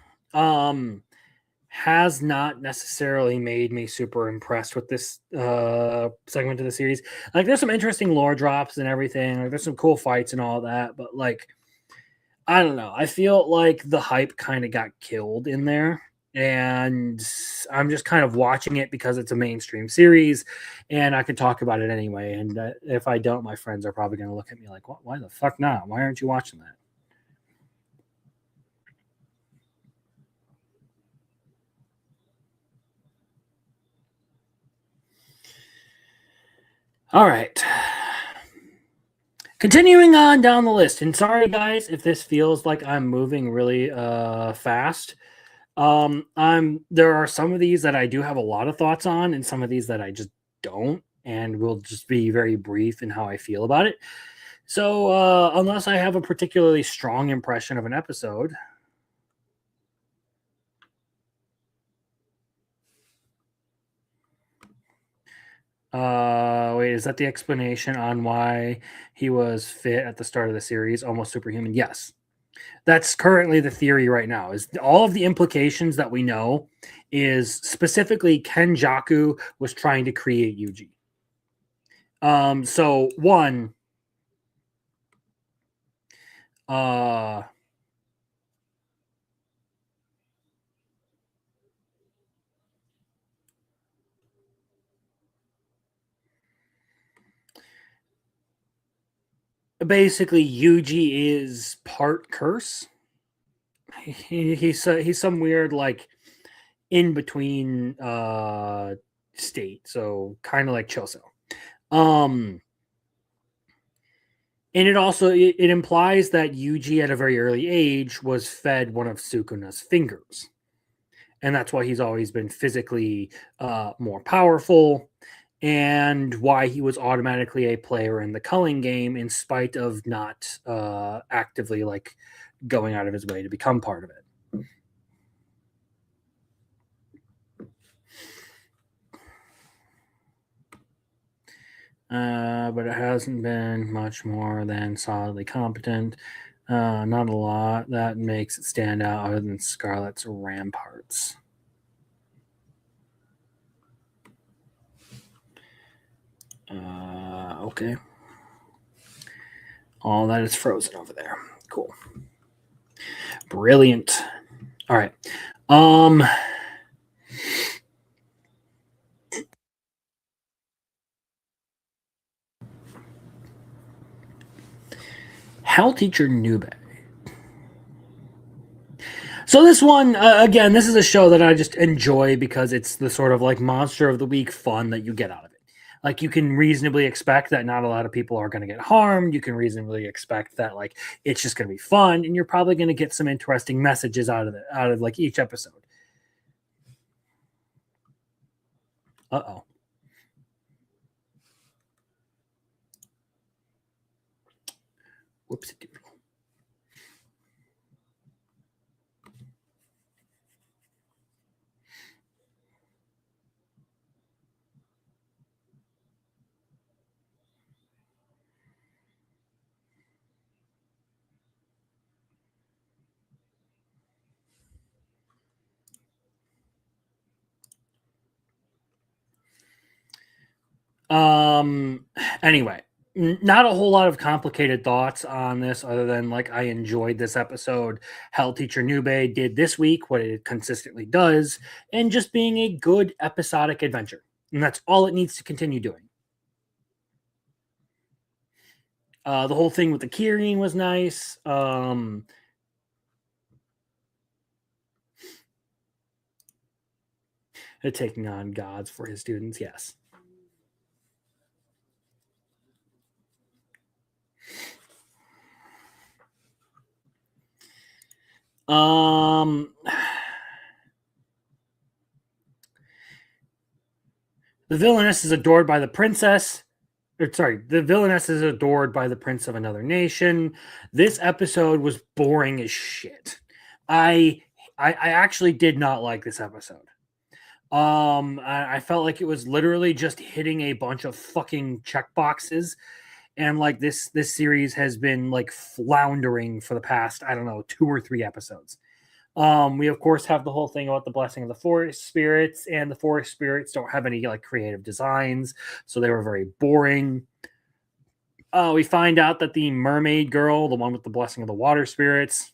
has not necessarily made me super impressed with this segment of the series. Like, there's some interesting lore drops and everything. Like, there's some cool fights and all that, but like, I don't know. I feel like the hype kind of got killed in there, and I'm just kind of watching it because it's a mainstream series, and I can talk about it anyway. And if I don't, my friends are probably going to look at me like, "What? Why the fuck not? Why aren't you watching that?" All right. Continuing on down the list, and sorry guys if this feels like I'm moving really fast. There are some of these that I do have a lot of thoughts on, and some of these that I just don't, and will just be very brief in how I feel about it. So unless I have a particularly strong impression of an episode, wait, is that the explanation on why he was fit at the start of the series, almost superhuman? Yes. That's currently the theory right now. Is all of the implications that we know is specifically Kenjaku was trying to create Yuji. So one, basically Yuji is part curse. He's some weird like in between state, so kind of like Choso. And it also it implies that Yuji at a very early age was fed one of Sukuna's fingers, and that's why he's always been physically more powerful, and why he was automatically a player in the culling game in spite of not actively like going out of his way to become part of it. But it hasn't been much more than solidly competent. Not a lot that makes it stand out other than Scarlet's Ramparts. Okay. All that is frozen over there. Cool. Brilliant. All right. Hell Teacher Nube. So this one, again, this is a show that I just enjoy because it's the sort of like monster of the week fun that you get out of it. Like, you can reasonably expect that not a lot of people are going to get harmed. You can reasonably expect that like it's just going to be fun, and you're probably going to get some interesting messages out of like each episode. Uh-oh. Whoopsie doodle. Anyway, not a whole lot of complicated thoughts on this other than like I enjoyed this episode. Hell Teacher Nube did this week what it consistently does, and just being a good episodic adventure. And that's all it needs to continue doing. The whole thing with the Kirin was nice. Taking on gods for his students, yes. The villainess is adored by the princess. The villainess is adored by the prince of another nation. This episode was boring as shit. I actually did not like this episode. I felt like it was literally just hitting a bunch of fucking checkboxes, and like this series has been like floundering for the past, I don't know, 2 or 3 episodes. We of course have the whole thing about the blessing of the forest spirits, and the forest spirits don't have any like creative designs, so they were very boring. We find out that the mermaid girl, the one with the blessing of the water spirits,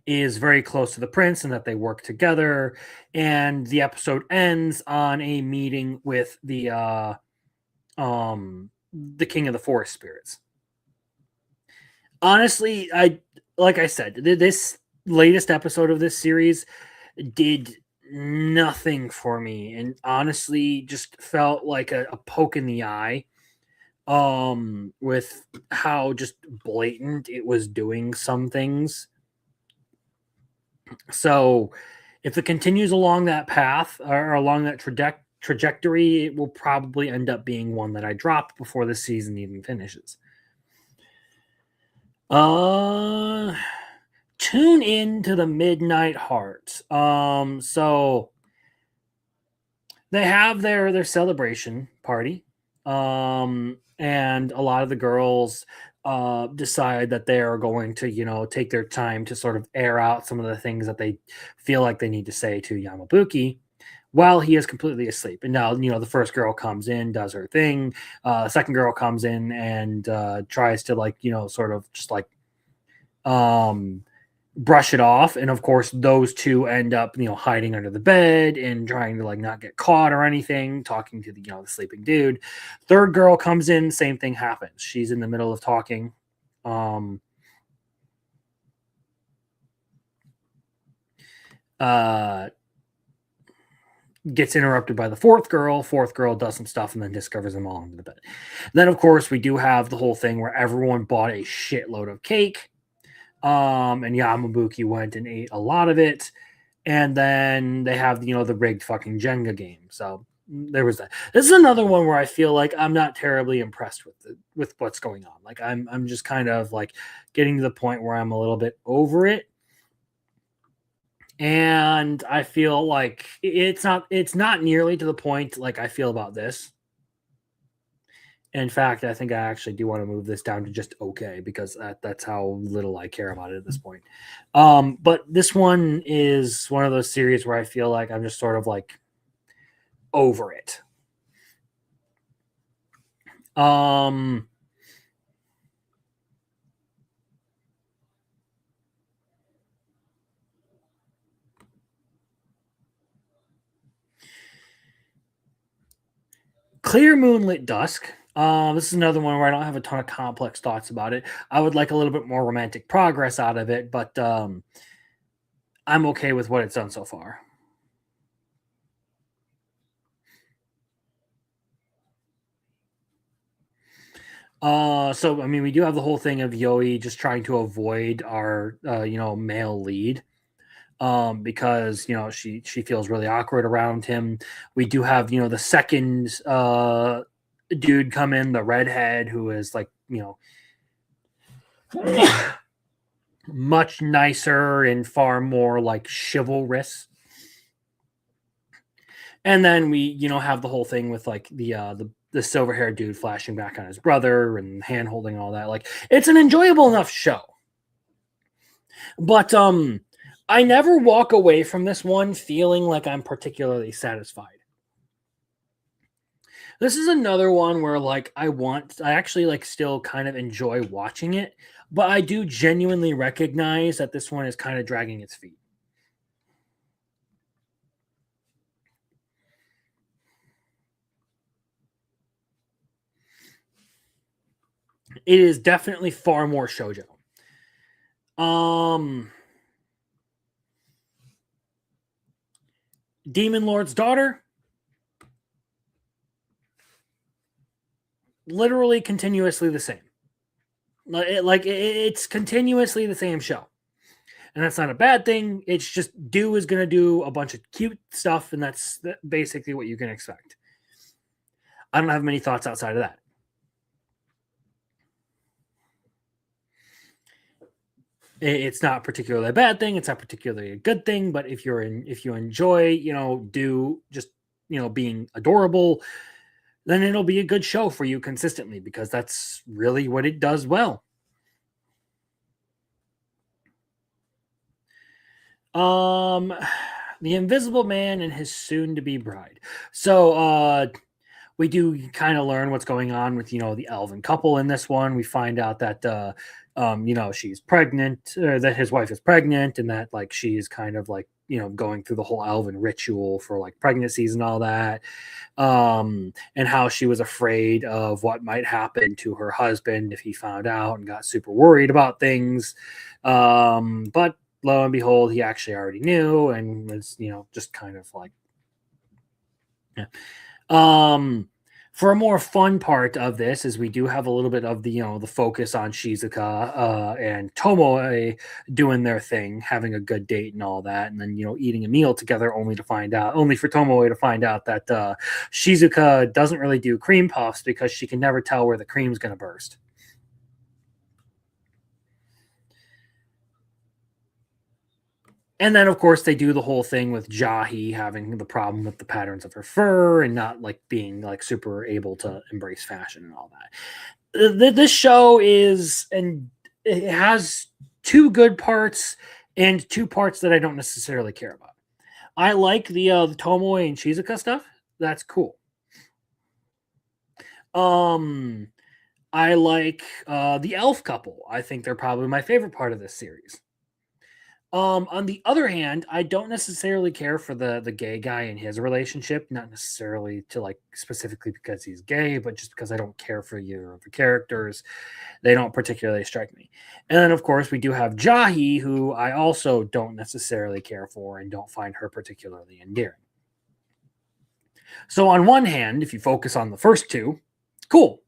is very close to the prince, and that they work together. And the episode ends on a meeting with the king of the forest spirits. Honestly, like I said, this latest episode of this series did nothing for me, and honestly just felt like a poke in the eye, with how just blatant it was doing some things. So if it continues along that path, or along that trajectory, it will probably end up being one that I drop before the season even finishes. Tune in to the Midnight Heart. So they have their celebration party. And a lot of the girls decide that they are going to, take their time to sort of air out some of the things that they feel like they need to say to Yamabuki while he is completely asleep. And now, the first girl comes in, does her thing. Second girl comes in and tries to sort of just brush it off. And of course, those two end up, hiding under the bed and trying to not get caught or anything, talking to the sleeping dude. Third girl comes in, same thing happens. She's in the middle of talking. Gets interrupted by the fourth girl. Fourth girl does some stuff and then discovers them all under the bed. Then, of course, we do have the whole thing where everyone bought a shitload of cake. And Yamabuki went and ate a lot of it. And then they have, the rigged fucking Jenga game. So there was that. This is another one where I feel like I'm not terribly impressed with what's going on. Like I'm just kind of like getting to the point where I'm a little bit over it. And I feel like it's not nearly to the point like I feel about this. In fact, I think I actually do want to move this down to just okay, because that's how little I care about it at this point. But this one is one of those series where I feel like I'm just sort of like over it. Clear Moonlit Dusk. This is another one where I don't have a ton of complex thoughts about it. I would like a little bit more romantic progress out of it, but I'm okay with what it's done so far. So I mean, we do have the whole thing of Yoi just trying to avoid our male lead, because she feels really awkward around him. We do have the second dude come in, the redhead, who is like much nicer and far more like chivalrous. And then we have the whole thing with like the silver haired dude flashing back on his brother and hand holding all that. Like, it's an enjoyable enough show, but I never walk away from this one feeling like I'm particularly satisfied. This is another one where like I actually like still kind of enjoy watching it, but I do genuinely recognize that this one is kind of dragging its feet. It is definitely far more shoujo. Demon Lord's daughter, literally continuously the same. It's continuously the same show. And that's not a bad thing. It's just Do is going to do a bunch of cute stuff, and that's basically what you can expect. I don't have many thoughts outside of that. It's not particularly a bad thing. It's not particularly a good thing. But if you enjoy, Do just being adorable, then it'll be a good show for you consistently, because that's really what it does well. The Invisible Man and his soon-to-be bride. So we do kind of learn what's going on with the elven couple in this one. We find out that she's pregnant, that his wife is pregnant, and that like she's kind of like going through the whole elven ritual for like pregnancies and all that, and how she was afraid of what might happen to her husband if he found out and got super worried about things, but lo and behold, he actually already knew and was just kind of like, yeah. For a more fun part of this is we do have a little bit of the focus on Shizuka and Tomoe doing their thing, having a good date and all that, and then eating a meal together, only for Tomoe to find out that Shizuka doesn't really do cream puffs because she can never tell where the cream's going to burst. And then, of course, they do the whole thing with Jahi having the problem with the patterns of her fur and not like being like super able to embrace fashion and all that. This show it has two good parts and two parts that I don't necessarily care about. I like the Tomoe and Shizuka stuff. That's cool. I like the elf couple. I think they're probably my favorite part of this series. On the other hand, I don't necessarily care for the gay guy and his relationship, not necessarily to like specifically because he's gay, but just because I don't care for either of the characters. They don't particularly strike me. And then, of course, we do have Jahi, who I also don't necessarily care for and don't find her particularly endearing. So on one hand, if you focus on the first two, cool.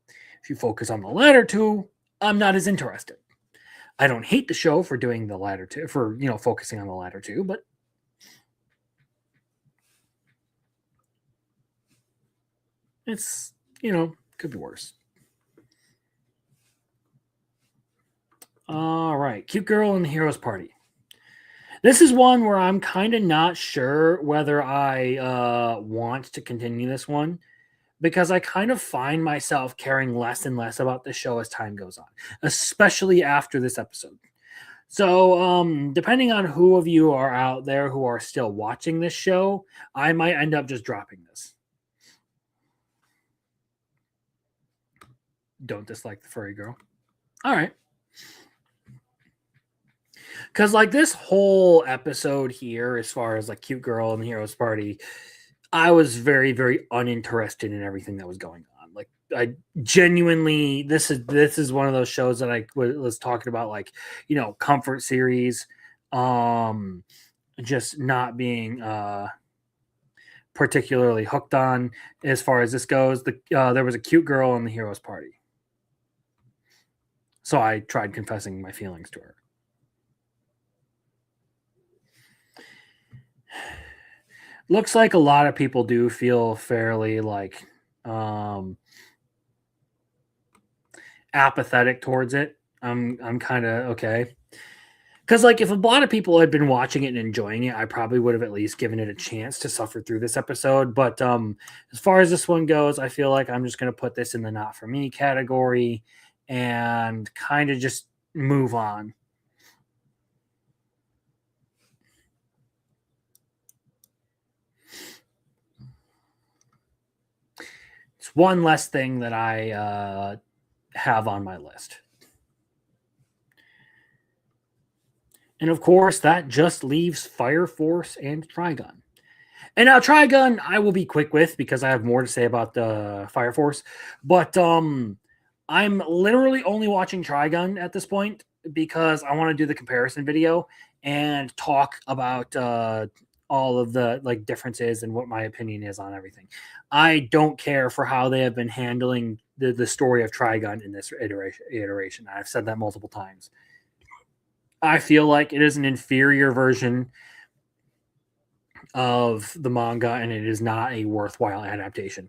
If you focus on the latter two, I'm not as interested. I don't hate the show for doing the latter two, for focusing on the latter two, but it's could be worse. All right, Cute Girl and the Hero's Party. This is one where I'm kind of not sure whether I want to continue this one, because I kind of find myself caring less and less about the show as time goes on, especially after this episode. So, depending on who of you are out there who are still watching this show, I might end up just dropping this. Don't dislike the furry girl. All right. Because like this whole episode here, as far as like Cute Girl and the Hero's Party, I was very, very uninterested in everything that was going on. Like I genuinely, this is one of those shows that I was talking about, like, comfort series, just not being particularly hooked on as far as this goes. There was a cute girl in the Hero's Party. So I tried confessing my feelings to her. Looks like a lot of people do feel fairly like apathetic towards it. I'm kind of okay. Because like if a lot of people had been watching it and enjoying it, I probably would have at least given it a chance to suffer through this episode. But as far as this one goes, I feel like I'm just going to put this in the not for me category and kind of just move on. It's one less thing that I have on my list. And of course, that just leaves Fire Force and Trigun. And now Trigun, I will be quick with because I have more to say about the Fire Force. But I'm literally only watching Trigun at this point because I want to do the comparison video and talk about all of the like differences and what my opinion is on everything. I don't care for how they have been handling the story of Trigun in this iteration. I've said that multiple times. I feel like it is an inferior version of the manga, and it is not a worthwhile adaptation.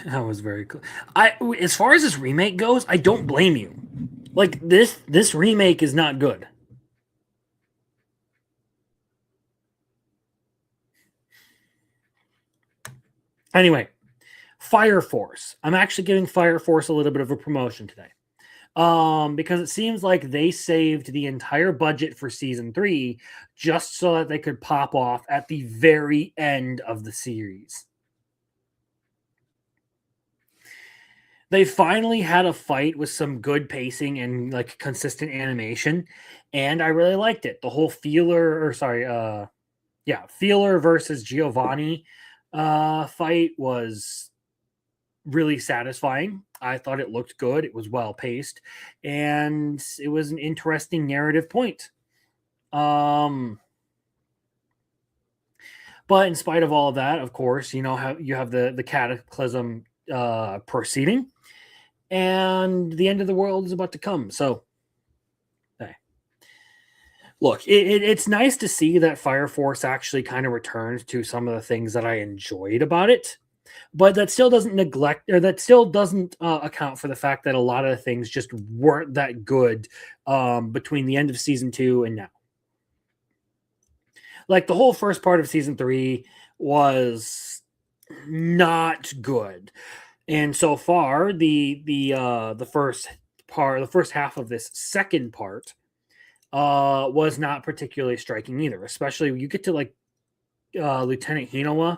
That was very cool. As far as this remake goes, I don't blame you. Like this remake is not good. Anyway, Fire Force. I'm actually giving Fire Force a little bit of a promotion today. Because it seems like they saved the entire budget for season 3 just so that they could pop off at the very end of the series. They finally had a fight with some good pacing and like consistent animation, and I really liked it. The whole Feeler versus Giovanni fight was really satisfying. I thought it looked good. It was well paced, and it was an interesting narrative point. But in spite of all of that, of course, you know how you have the cataclysm proceeding, and the end of the world is about to come. So, hey, look, it's nice to see that Fire Force actually kind of returned to some of the things that I enjoyed about it. But that still doesn't account for the fact that a lot of the things just weren't that good between the end of season 2 and now. Like the whole first part of season 3 was not good, and so far the first half of this second part was not particularly striking either. Especially when you get to like Lieutenant Hinowa.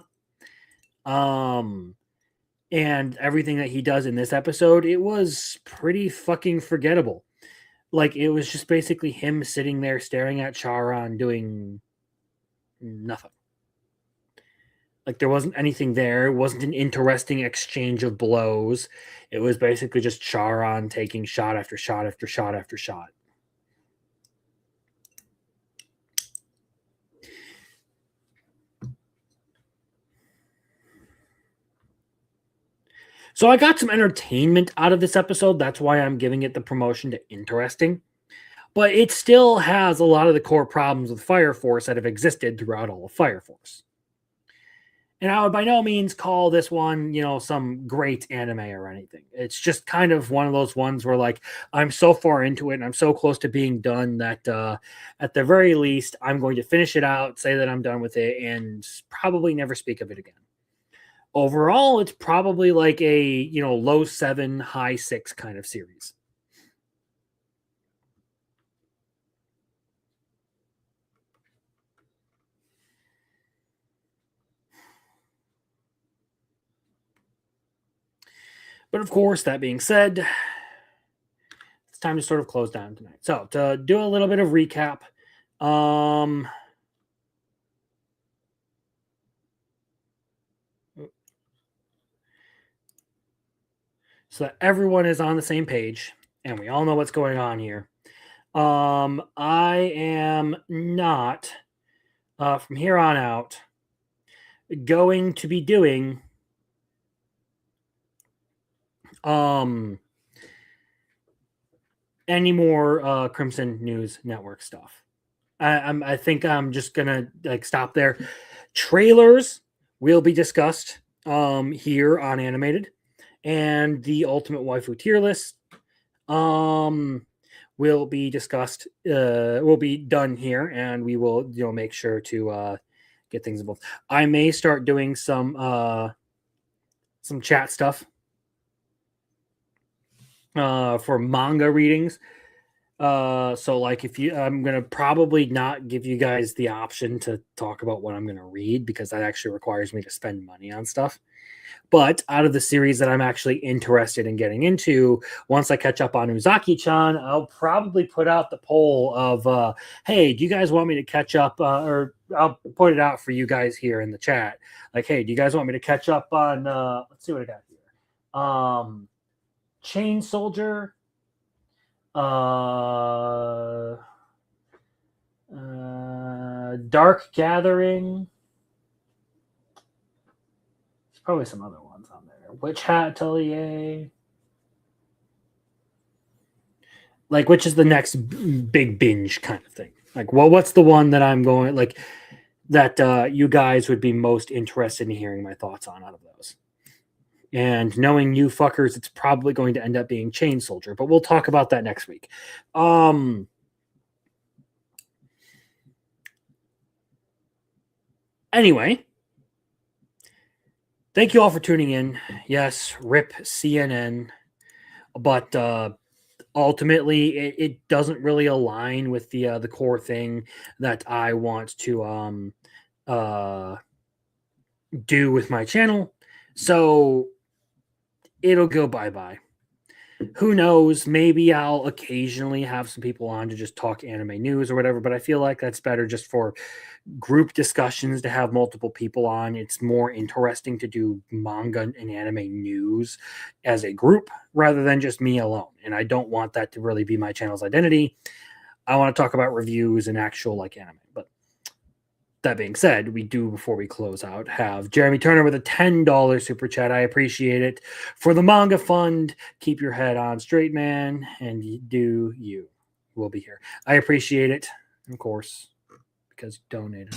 And everything that he does in this episode, it was pretty fucking forgettable. Like, it was just basically him sitting there staring at Charon doing nothing. Like, there wasn't anything there. It wasn't an interesting exchange of blows. It was basically just Charon taking shot after shot after shot after shot. So I got some entertainment out of this episode. That's why I'm giving it the promotion to interesting. But it still has a lot of the core problems with Fire Force that have existed throughout all of Fire Force. And I would by no means call this one, some great anime or anything. It's just kind of one of those ones where, like, I'm so far into it and I'm so close to being done that at the very least, I'm going to finish it out, say that I'm done with it, and probably never speak of it again. Overall, it's probably like a, low 7, high 6 kind of series. But of course, that being said, it's time to sort of close down tonight. So to do a little bit of recap, so that everyone is on the same page and we all know what's going on here. I am not, from here on out, going to be doing any more Crimson News Network stuff. I think I'm just gonna stop there. Trailers will be discussed here on Animated, and the Ultimate Waifu tier list will be discussed. Will be done here, and we will make sure to get things involved. I may start doing some chat stuff for manga readings. So like if you I'm gonna probably not give you guys the option to talk about what I'm gonna read because that actually requires me to spend money on stuff. But out of the series that I'm actually interested in getting into, once I catch up on Uzaki-chan, I'll probably put out the poll of, hey, do you guys want me to catch up? Or I'll put it out for you guys here in the chat. Like, hey, do you guys want me to catch up on, let's see what I got here. Chain Soldier, Dark Gathering. There's probably some other ones on there. Witch Hat Atelier. Like, which is the next big binge kind of thing? Like, well, what's the one that I'm going like that you guys would be most interested in hearing my thoughts on out of those? And knowing you fuckers, it's probably going to end up being Chain Soldier, but we'll talk about that next week. Anyway, thank you all for tuning in. Yes, rip CNN, but ultimately it doesn't really align with the core thing that I want to do with my channel. So it'll go bye-bye. Who knows? Maybe I'll occasionally have some people on to just talk anime news or whatever, but I feel like that's better just for group discussions to have multiple people on. It's more interesting to do manga and anime news as a group rather than just me alone. And I don't want that to really be my channel's identity. I want to talk about reviews and actual like anime. But that being said, we do, before we close out, have Jeremy Turner with a $10 super chat. I appreciate it. For the Manga Fund, keep your head on straight, man, and do you. We'll be here. I appreciate it, of course, because you donated.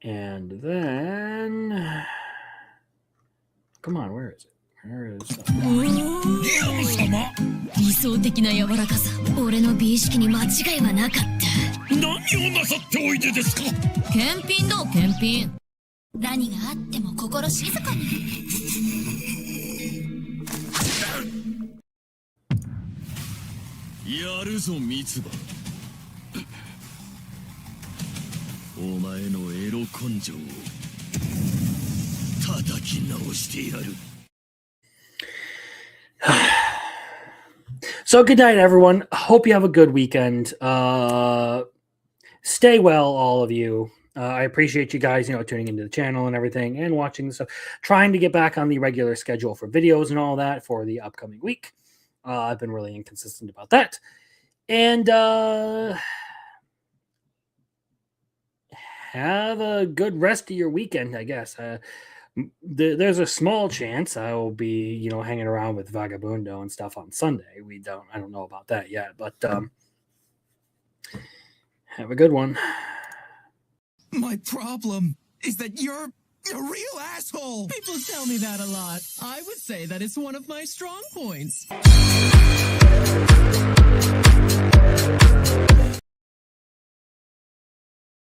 And then, come on, where is it? Where is it? 理想的な柔らかさ、俺の美意識に間違いはなかった。何をなさっておいでですか。検品だ、検品。何があっても心静かに。やるぞ三つ葉。お前のエロ根性を叩き直してやる。So good night, everyone. Hope you have a good weekend. Stay well, all of you. I appreciate you guys, tuning into the channel and everything and watching this stuff. Trying to get back on the regular schedule for videos and all that for the upcoming week. I've been really inconsistent about that. And have a good rest of your weekend, I guess. There's a small chance I will be, hanging around with Vagabundo and stuff on Sunday. I don't know about that yet, but have a good one. My problem is that you're a real asshole. People tell me that a lot. I would say that it's one of my strong points.